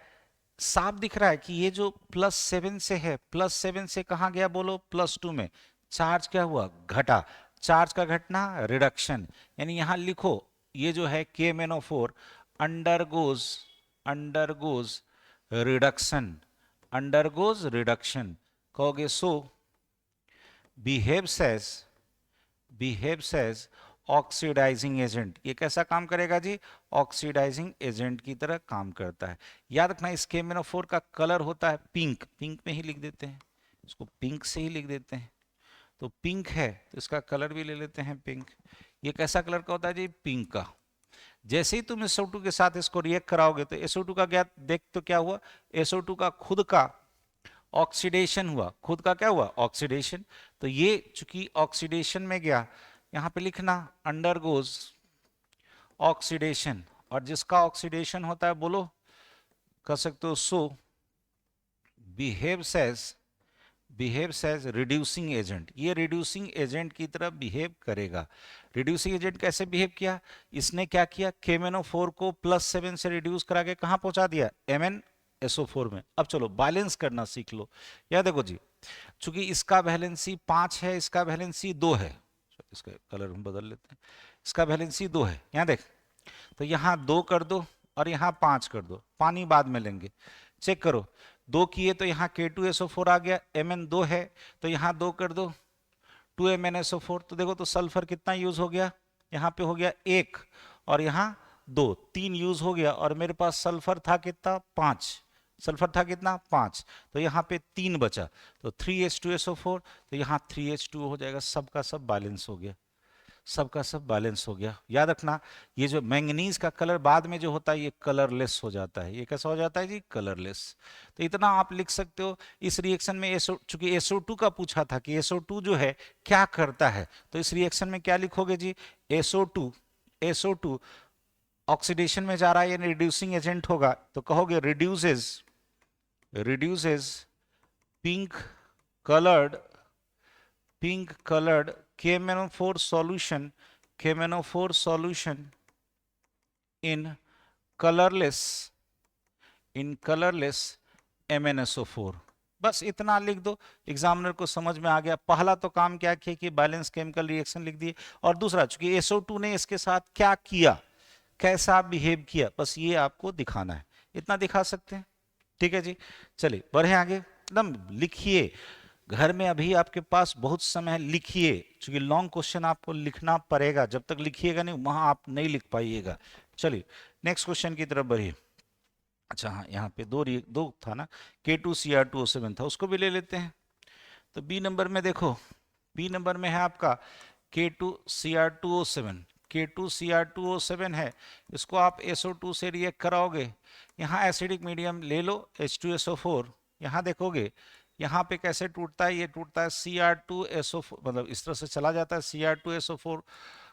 साफ दिख रहा है कि ये जो +7 से है, +7 से कहां गया बोलो? +2 में। चार्ज क्या हुआ? घटा। चार्ज का घटना रिडक्शन। यानी यहां लिखो, ये जो है KMnO4 undergoes, undergoes reduction, undergoes reduction. कहोगे सो बिहेव्स एज ऑक्सीडाइजिंग एजेंट। ये कैसा काम करेगा जी? ऑक्सीडाइजिंग एजेंट की तरह काम करता है। याद रखना, इस KMnO4 का कलर होता है पिंक। पिंक में ही लिख देते हैं इसको, पिंक से ही लिख देते हैं। तो पिंक है तो इसका कलर भी ले लेते हैं पिंक। ये कैसा कलर का होता है जी? पिंक का। जैसे ही तुम SO2 के साथ इसको रिएक्ट कराओगे तो SO2 का क्या देख, तो क्या हुआ? SO2 का खुद का ऑक्सीडेशन हुआ। खुद का क्या हुआ? ऑक्सीडेशन। तो ये चूंकि ऑक्सीडेशन में गया, यहां पे लिखना अंडरगोज ऑक्सीडेशन। और जिसका ऑक्सीडेशन होता है, बोलो, कर सकते हो सो बिहेव्स एज रिड्यूसिंग एजेंट। ये रिड्यूसिंग एजेंट की तरह बिहेव करेगा। रिड्यूसिंग एजेंट कैसे बिहेव किया? इसने क्या किया? KMnO4 को +7 से रिड्यूस करा के कहां पहुंचा दिया? MnSO4 में। अब चलो बैलेंस करना सीख लो। यह देखो जी, चूंकि इसका वैलेंसी 5 है, इसका वैलेंसी 2 है, इसका कलर हम बदल लेते हैं, इसका वैलेंसी 2 है। यहां देख, तो यहां 2 कर दो और यहां 5 कर दो, पानी बाद में लेंगे। चेक करो, 2 किए तो यहाँ K2SO4 आ गया, Mn 2 है तो यहाँ 2 कर दो, 2MnSO4। तो देखो, तो सल्फर कितना यूज हो गया? यहाँ पे हो गया 1 और यहाँ 2, 3 यूज हो गया। और मेरे पास सल्फर था कितना? 5। सल्फर था कितना? 5। तो यहाँ पे 3 बचा, तो 3H2SO4, तो यहाँ 3H2 हो जाएगा। सबका सब बैलेंस हो गया, सबका सब बैलेंस हो गया। याद रखना, ये जो मैंगनीज का कलर बाद में जो होता है, ये कलरलेस हो जाता है। ये कैसा हो जाता है जी? कलरलेस। तो इतना आप लिख सकते हो। इस रिएक्शन में चूंकि SO2 का पूछा था कि SO2 जो है क्या करता है, तो इस रिएक्शन में क्या लिखोगे जी? SO2 SO2 ऑक्सीडेशन में जा रहा है यानी रिड्यूसिंग एजेंट होगा, तो कहोगे reduces pink coloured KMnO4 solution in colorless MnSO4। बस इतना लिख दो, एग्जामिनर को समझ में आ गया। पहला तो काम क्या किया कि बैलेंस केमिकल रिएक्शन लिख दिए, और दूसरा चूंकि SO2 ने इसके साथ क्या किया, कैसा बिहेव किया, बस ये आपको दिखाना है, इतना दिखा सकते हैं। ठीक है जी, चलिए बढ़े आगे। एकदम लिखिए, घर में अभी आपके पास बहुत समय है, लिखिए, क्योंकि लॉन्ग क्वेश्चन आपको लिखना पड़ेगा, जब तक लिखिएगा नहीं वहां आप नहीं लिख पाइएगा। चलिए नेक्स्ट क्वेश्चन की तरफ बढ़िए। अच्छा हाँ, यहाँ पे दो था ना, K2Cr2O7 था, उसको भी ले लेते हैं। तो बी नंबर में देखो, बी नंबर में है आपका K2Cr2O7, K2Cr2O7 है, इसको आप SO2 से रिएक्ट कराओगे, यहाँ एसिडिक मीडियम ले लो H2SO4, यहाँ देखोगे यहाँ पे कैसे टूटता है, ये टूटता है Cr2SO4, मतलब इस तरह से चला जाता है Cr2SO4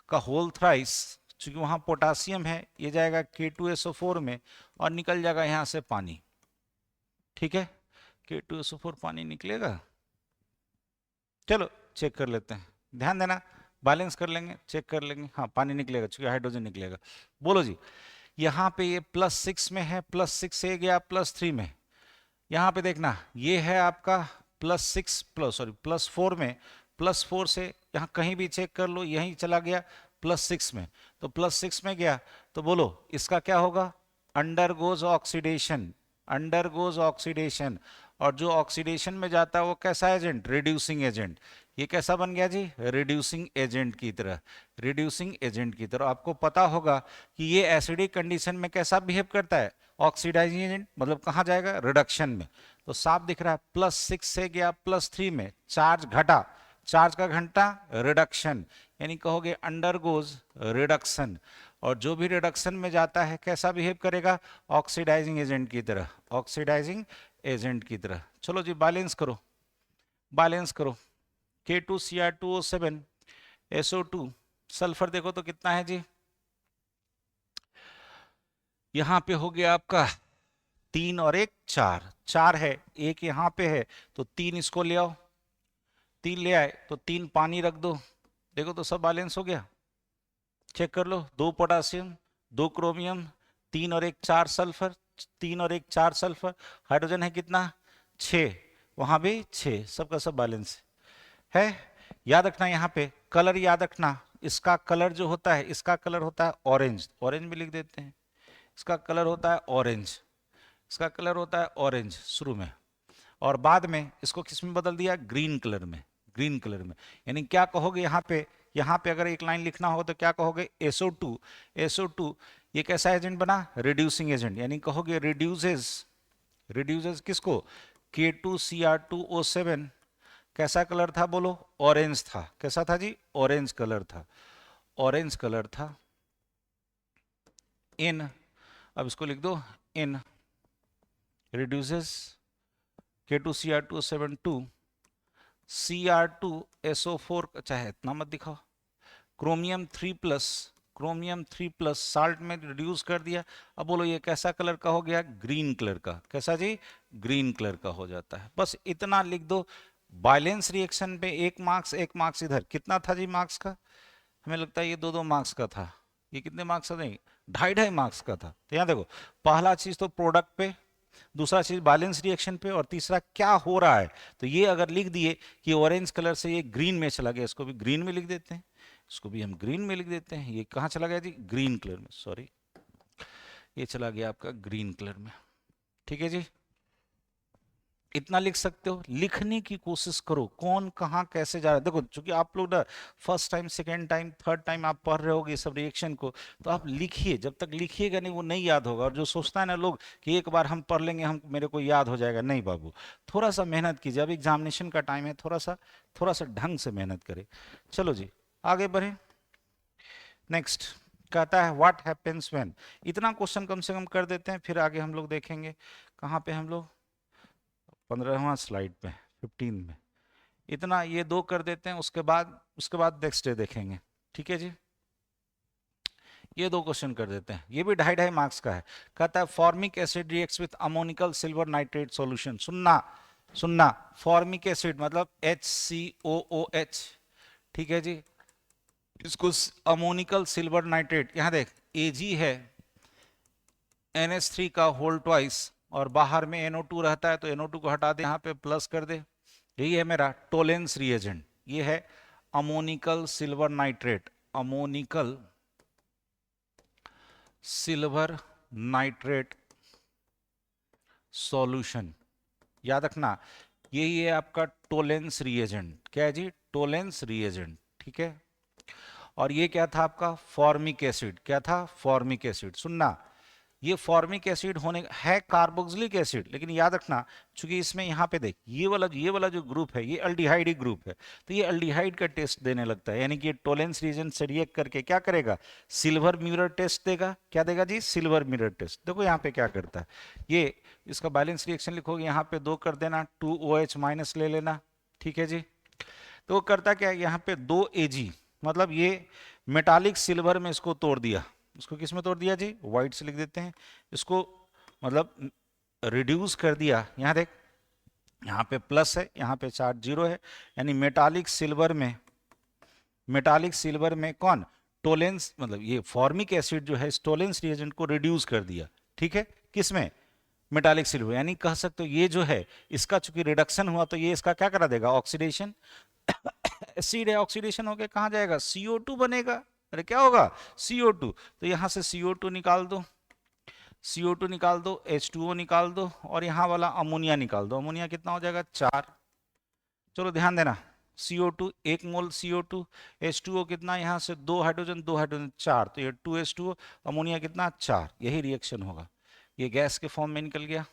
का होल थ्राइस, चूंकि वहां पोटासियम है, ये जाएगा K2SO4 में और निकल जाएगा यहां से पानी। ठीक है, K2SO4 पानी निकलेगा, चलो चेक कर लेते हैं, ध्यान देना, बैलेंस कर लेंगे, चेक कर लेंगे, हाँ पानी निकलेगा, चूंकि हाइड्रोजन निकलेगा। बोलो जी, यहाँ पे ये +6 में है, +6 से गया +3 में, यहाँ पे देखना ये है आपका +4 में, +4 से यहाँ कहीं भी चेक कर लो, यहीं चला गया +6 में, तो +6 में गया, तो बोलो इसका क्या होगा, अंडरगोज ऑक्सीडेशन, और जो ऑक्सीडेशन में जाता है वो कैसा एजेंट, रिड्यूसिंग एजेंट, ये कैसा बन गया जी, रिड्यूसिंग एजेंट की तरह, रिड्यूसिंग एजेंट की तरह। आपको पता होगा कि ये एसिडिक कंडीशन में कैसा बिहेव करता है, ऑक्सीडाइजिंग एजेंट, मतलब कहाँ जाएगा, रिडक्शन में। तो साफ दिख रहा है +6 से गया +3 में, चार्ज घटा, चार्ज का घंटा रिडक्शन, यानी कहोगे अंडरगोज रिडक्शन, और जो भी रिडक्शन में जाता है कैसा बिहेव करेगा, ऑक्सीडाइजिंग एजेंट की तरह, ऑक्सीडाइजिंग एजेंट की तरह। चलो जी बैलेंस करो, बैलेंस करो, K2Cr2O7 SO2, सल्फर देखो तो कितना है जी, यहां पे हो गया आपका 3 और 1 4, 4 है, 1 यहां पे है, तो 3 इसको ले आओ, 3 ले आए तो 3 पानी रख दो, देखो तो सब बैलेंस हो गया, चेक कर लो, 2 पोटासियम 2 क्रोमियम, 3 और 1 4 सल्फर, 3 और 1 4 सल्फर, हाइड्रोजन है कितना 6, वहां भी 6, सबका सब बैलेंस है। याद रखना यहाँ पे कलर, याद रखना इसका कलर जो होता है, इसका कलर होता है ऑरेंज, ऑरेंज भी लिख देते हैं, इसका कलर होता है ऑरेंज, इसका कलर होता है ऑरेंज शुरू में, और बाद में इसको किस में बदल दिया, ग्रीन कलर में, ग्रीन कलर में। यानी क्या कहोगे यहाँ पे अगर एक लाइन लिखना हो तो क्या कहोगे, SO2, SO2 ये कैसा एजेंट बना, रिड्यूसिंग एजेंट, यानी कहोगे रिड्यूसेस, रिड्यूसेस किसको, K2Cr2O7, कैसा कलर था बोलो, ऑरेंज था, कैसा था जी, ऑरेंज कलर था, ऑरेंज कलर था, इन, अब इसको लिख दो, इन reduces K2Cr2O7 to Cr2SO4, चाहे इतना मत दिखाओ, क्रोमियम 3+, क्रोमियम 3+ साल्ट में रिड्यूस कर दिया। अब बोलो ये कैसा कलर का हो गया, ग्रीन कलर का, कैसा जी, ग्रीन कलर का हो जाता है। बस इतना लिख दो। बैलेंस रिएक्शन पे 1 मार्क्स, 1 मार्क्स इधर, कितना था जी मार्क्स का, हमें लगता है ये 2-2 मार्क्स का था, ये कितने मार्क्स का नहीं, 2.5-2.5 मार्क्स का था। तो यहाँ देखो पहला चीज तो प्रोडक्ट पे, दूसरा चीज बैलेंस रिएक्शन पे, और तीसरा क्या हो रहा है। तो ये अगर लिख दिए कि ऑरेंज कलर से ये ग्रीन में चला गया, इसको भी ग्रीन में लिख देते हैं, इसको भी हम ग्रीन में लिख देते हैं, ये कहाँ चला गया जी, ग्रीन कलर में, सॉरी ये चला गया आपका ग्रीन कलर में। ठीक है जी, इतना लिख सकते हो, लिखने की कोशिश करो, कौन कहाँ कैसे जा रहा है। देखो चूंकि आप लोग ना first time, second time, third time आप पढ़ रहे होगे सब रिएक्शन को, तो आप लिखिए, जब तक लिखिएगा नहीं वो नहीं याद होगा। और जो सोचता है ना लोग कि एक बार हम पढ़ लेंगे, हम मेरे को याद हो जाएगा, नहीं बाबू, थोड़ा सा मेहनत कीजिए, अब एग्जामिनेशन का टाइम है, थोड़ा सा ढंग से मेहनत करें। चलो जी आगे बढ़े, नेक्स्ट कहता है व्हाट हैपेंस व्हेन, इतना क्वेश्चन कम से कम कर देते हैं, फिर आगे हम लोग देखेंगे। कहाँ पे हम लोग, 15वां स्लाइड पे, 15 में, इतना ये 2 कर देते हैं, उसके बाद नेक्स्ट डे देखेंगे। ठीक है जी, ये 2 क्वेश्चन कर देते हैं, ये भी 2.5 मार्क्स का है। कहता है formic acid reacts with ammoniacal silver nitrate solution. सुनना सुनना, फॉर्मिक एसिड मतलब HCOOH, ठीक है जी। इसको अमोनिकल सिल्वर नाइट्रेट, यहां देख Ag है NH3 का होल ट्वाइस, और बाहर में NO2 रहता है, तो NO2 को हटा दे, यहाँ पे प्लस कर दे। यही है मेरा टोलेंस रिएजेंट, ये है ammoniacal silver nitrate, ammoniacal silver nitrate solution. याद रखना यही है आपका टोलेंस रिएजेंट। क्या है जी? टोलेंस रिएजेंट, ठीक है। और ये क्या था आपका? Formic acid. क्या था? Formic acid. सुनना, ये फॉर्मिक एसिड होने है कार्बोक्सिलिक एसिड, लेकिन याद रखना चूंकि इसमें यहाँ पे देख ये वाला जो ग्रुप है ये अल्डिहाइड ग्रुप है, तो ये अल्डिहाइड का टेस्ट देने लगता है, यानी कि टोलेंस रीजन से रिएक्ट करके क्या करेगा? सिल्वर मिरर टेस्ट देगा। क्या देगा जी? Silver mirror test. देखो यहाँ पे क्या करता है, ये इसका बैलेंस रिएक्शन लिखोगे, यहाँ पे 2 कर देना, 2OH माइनस ले लेना, ठीक है जी। तो वो करता क्या है, यहाँ पे 2Ag, मतलब ये मेटालिक सिल्वर में इसको तोड़ दिया। इसको किस में तोड़ दिया जी? व्हाइट से लिख देते हैं इसको, मतलब रिड्यूस कर दिया। यहाँ देख, यहाँ पे प्लस है, यहाँ पे चार्ज 0 है, यानी मेटालिक सिल्वर में कौन? टोलेंस, मतलब ये फॉर्मिक एसिड जो है टोलेंस रिएजेंट को रिड्यूस कर दिया, ठीक है। किसमें? Metallic silver. यानी कह सकते हो ये जो है इसका चूंकि रिडक्शन हुआ, तो ये इसका क्या करा देगा? ऑक्सीडेशन। एसिड है, ऑक्सीडेशन होकर कहाँ जाएगा? CO2 बनेगा। अरे क्या होगा? CO2। तो यहां से CO2 निकाल दो, CO2 निकाल दो, H2O निकाल दो, और यहाँ वाला अमोनिया निकाल दो। अमोनिया कितना हो जाएगा? 4। चलो ध्यान देना, CO2 1 मोल CO2, H2O कितना? यहाँ से 2 हाइड्रोजन 2 हाइड्रोजन 4, तो ये 2H2O, अमोनिया कितना? 4। यही रिएक्शन होगा, ये गैस के फॉर्म में निकल गया।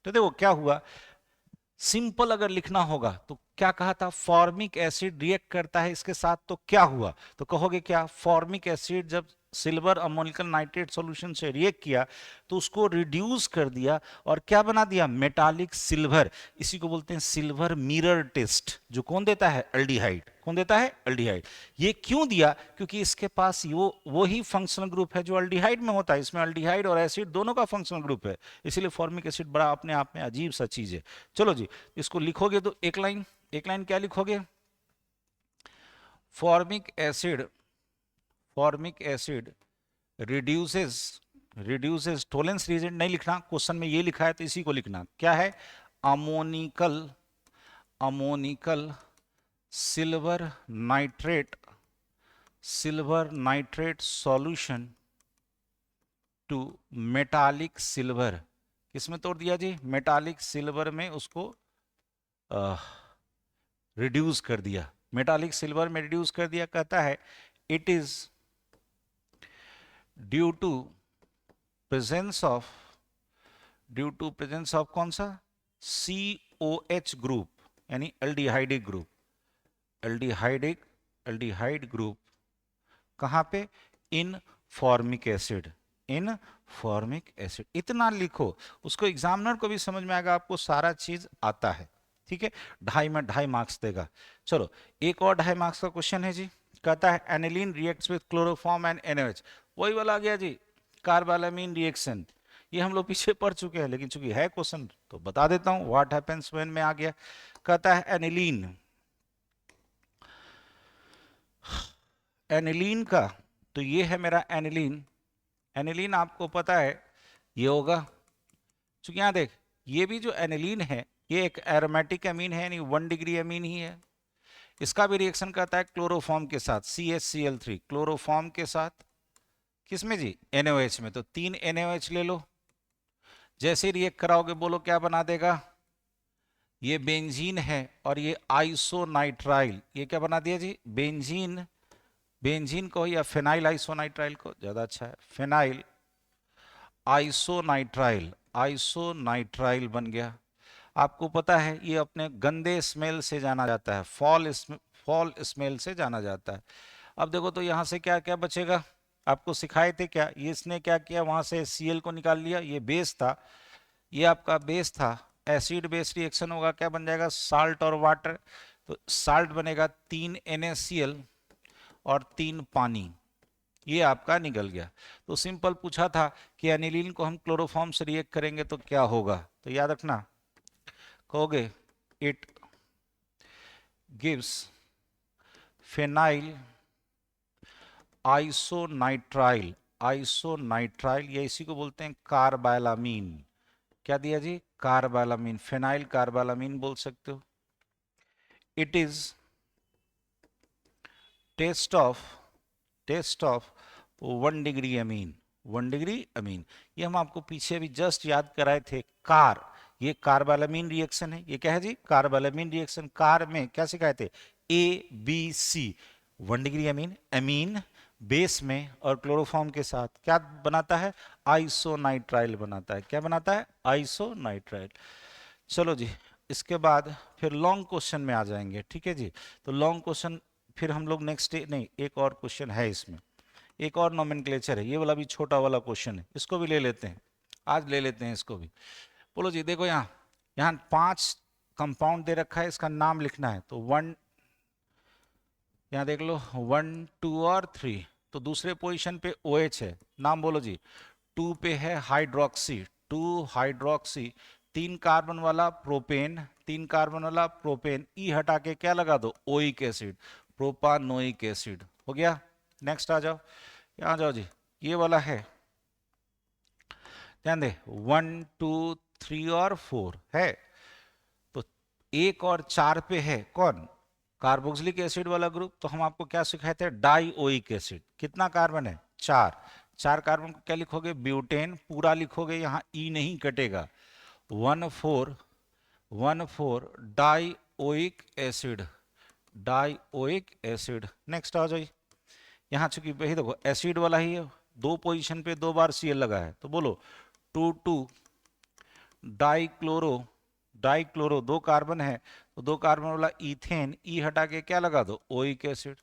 तो देखो क्या हुआ, सिंपल अगर लिखना होगा तो क्या कहा था? फॉर्मिक एसिड रिएक्ट करता है इसके साथ, तो क्या हुआ? तो कहोगे क्या? फॉर्मिक एसिड जब सिल्वर अमोनिकल नाइट्रेट सॉल्यूशन से रिएक्ट किया तो उसको रिड्यूस कर दिया और क्या बना दिया? Metallic silver. इसी को बोलते हैं सिल्वर मिरर टेस्ट, जो कौन देता है? अल्डिहाइड। कौन देता है? अल्डिहाइड। ये क्यों दिया? क्योंकि इसके पास वो ही फंक्शनल ग्रुप है जो अल्डिहाइड में होता है। इसमें अल्डिहाइड और एसिड दोनों का फंक्शनल ग्रुप है, इसीलिए फॉर्मिक एसिड बड़ा अपने आप में अजीब सा चीज है। चलो जी, इसको लिखोगे तो एक लाइन क्या लिखोगे? Formic acid reduces Tollens reagent नहीं लिखना, क्वेश्चन में ये लिखा है तो इसी को लिखना। क्या है? Ammoniacal silver nitrate solution to metallic silver. किसमें तोड़ दिया जी? मेटालिक सिल्वर में उसको रिड्यूस कर दिया, मेटालिक सिल्वर में रिड्यूस कर दिया। कहता है it is due to presence of कौन सा? COH ग्रुप, यानी अल्डिहाइडिक ग्रुप, अल्डिहाइड ग्रुप। कहां पे? इन फॉर्मिक एसिड, इतना लिखो, उसको एग्जामिनर को भी समझ में आएगा, आपको सारा चीज आता है, ठीक है। 2.5 मार्क्स देगा। चलो एक और 2.5 मार्क्स का क्वेश्चन है जी। कहता है aniline reacts with chloroform and NaOH। वही वाला आ गया जी, कार्बालामीन रिएक्शन। ये हम लोग पीछे पढ़ चुके हैं, लेकिन चूंकि है क्वेश्चन तो बता देता हूं। व्हाट हैपेंस व्हेन में आ गया। कहता है एनिलीन का, तो ये है मेरा एनिलीन आपको पता है ये होगा, चूंकि यहां देख ये भी जो एनिलीन है ये एक एरोमेटिक अमीन है, यानी 1 डिग्री अमीन ही है। इसका भी रिएक्शन करता है क्लोरोफॉर्म के साथ, CHCl3, क्लोरोफॉर्म के साथ किसमें जी? NaOH में। तो 3 NaOH ले लो, जैसे रिएक्ट कराओगे बोलो क्या बना देगा? ये बेंजीन है और ये आइसोनाइट्राइल, ये क्या बना दिया जी? बेंजीन को या फेनाइल आइसोनाइट्राइल को, ज्यादा अच्छा है, फेनाइल आइसोनाइट्राइल बन गया। आपको पता है ये अपने गंदे स्मेल से जाना जाता है, फॉल स्मेल से जाना जाता है। अब देखो तो यहां से क्या क्या बचेगा? आपको सिखाए थे क्या, ये इसने क्या किया, वहां से Cl को निकाल लिया, ये बेस था, ये आपका बेस था, एसिड बेस रिएक्शन होगा, क्या बन जाएगा? साल्ट और वाटर। तो साल्ट बनेगा 3 NaCl और 3 पानी, ये आपका निकल गया। तो सिंपल पूछा था कि एनिलीन को हम क्लोरोफॉर्म से रिएक्ट करेंगे तो क्या होगा, तो याद रखना, कहोगे इट गिव्स फेनाइल आइसोनाइट्राइल, आइसोनाइट्राइल, या इसी को बोलते हैं कार्बालामीन। क्या दिया जी, कार्बालामीन, फेनाइल कार्बालामीन बोल सकते हो। It is test of, test of 1 degree amine, 1 degree amine. ये हम आपको पीछे भी जस्ट याद कराए थे, कार, ये कार्बालामीन रिएक्शन है। ये क्या है जी, कार्बालामीन रिएक्शन। कार में क्या सिखाए थे, ABC, 1 डिग्री अमीन, अमीन बेस में और क्लोरोफॉर्म के साथ क्या बनाता है, आइसोनाइट्राइल बनाता है। क्या बनाता है, आइसोनाइट्राइल। चलो जी, इसके बाद फिर लॉन्ग क्वेश्चन में आ जाएंगे, ठीक है जी। तो लॉन्ग क्वेश्चन फिर हम लोग नेक्स्ट डे, नहीं एक और क्वेश्चन है इसमें, एक और नोमेनक्लेचर है, ये वाला भी छोटा वाला क्वेश्चन है, इसको भी ले लेते हैं, आज ले लेते हैं इसको भी। बोलो जी, देखो यहाँ, यहाँ 5 कंपाउंड दे रखा है, इसका नाम लिखना है। तो 1, यहाँ देख लो 1 2 और 3, तो दूसरे पोजीशन पे OH है, नाम बोलो जी। 2 पे है हाइड्रोक्सी, 2 हाइड्रोक्सी, 3 कार्बन वाला प्रोपेन, 3 कार्बन वाला प्रोपेन, ई हटा के क्या लगा दो, ओइक एसिड, प्रोपानोइक एसिड, हो गया। नेक्स्ट आ जाओ, यहाँ जाओ जी, ये वाला है, ध्यान दे, 1 2 3 और 4 है, तो 1 और 4 पे है कौन, कार्बोक्सिलिक एसिड वाला ग्रुप। तो हम आपको क्या सिखाए थे, डाइओइक एसिड। कितना कार्बन है, 4, 4 कार्बन को क्या लिखोगे, ब्यूटेन, पूरा लिखोगे, यहाँ ई नहीं कटेगा, 1 4 dioic acid, dioic acid. Next आ जाइए, यहाँ चूंकि वही देखो एसिड वाला ही है, 2 पोजीशन पे 2 बार Cl लगा है, तो बोलो 2 2 डाइक्लोरो, डाइक्लोरो 2 कार्बन है, तो 2 कार्बन वाला इथेन, ई हटा के क्या लगा दो, ओइक एसिड।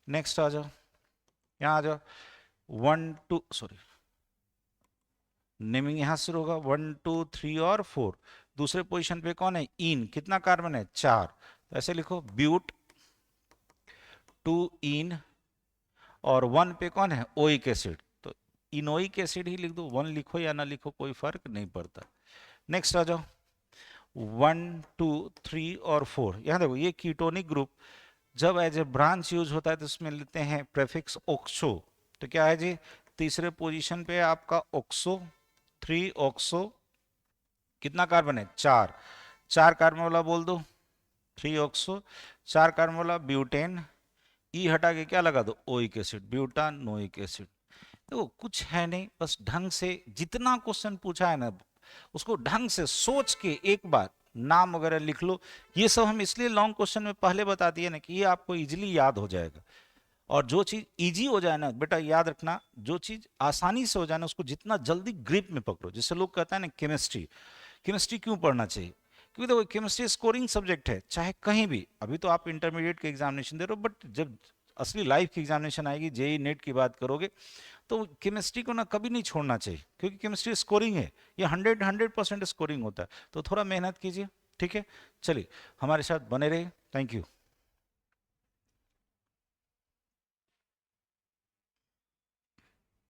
नेक्स्ट आ जाओ, यहाँ आ जाओ, 1 2 सॉरी, नेमिंग यहां से होगा, 1 2 3 और 4, दूसरे पोजीशन पे कौन है, इन, कितना कार्बन है, 4, तो ऐसे लिखो ब्यूट 2 इन, और 1 पे कौन है, ओइक एसिड, तो इनोइक एसिड ही लिख दो, 1 लिखो या ना लिखो कोई फर्क नहीं पड़ता। नेक्स्ट आ जाओ, 1 2 3 और 4, यहां देखो ये कीटोनिक ग्रुप जब एज ए ब्रांच यूज होता है तो इसमें लेते हैं प्रेफिक्स ओक्सो, तो क्या है जी, तीसरे पोजीशन पे आपका ओक्सो, 3 ऑक्सो, कितना कार्बन है, 4, 4 कार्बन वाला बोल दो 3 ऑक्सो, 4 कार्बन वाला ब्यूटेन, ई हटा के क्या लगा दो, ओइक एसिड, ब्यूटानोइक एसिड। देखो कुछ है नहीं, बस ढंग से जितना क्वेश्चन पूछा है ना, उसको ढंग से सोच के एक बार नाम वगैरह लिख लो। ये सब हम इसलिए लॉन्ग क्वेश्चन में पहले बता दिए ना कि ये आपको इजीली याद हो जाएगा। और जो चीज इजी हो जाए ना बेटा, याद रखना, जो चीज आसानी से हो जाए ना उसको जितना जल्दी ग्रिप में पकड़ो। जैसे लोग कहते हैं ना केमिस्ट्री, केमिस्ट्री क्यों पढ़ना चाहिए, क्योंकि देखो केमिस्ट्री स्कोरिंग सब्जेक्ट है, चाहे कहीं भी। अभी तो आप इंटरमीडिएट के एग्जामिनेशन दे रहे हो, बट जब असली लाइफ की एग्जामिनेशन आएगी, जेई नेट की बात करोगे, तो केमिस्ट्री को ना कभी नहीं छोड़ना चाहिए, क्योंकि केमिस्ट्री स्कोरिंग है, ये 100% स्कोरिंग होता है। तो थोड़ा मेहनत कीजिए, ठीक है। चलिए हमारे साथ बने रहिए, थैंक यू।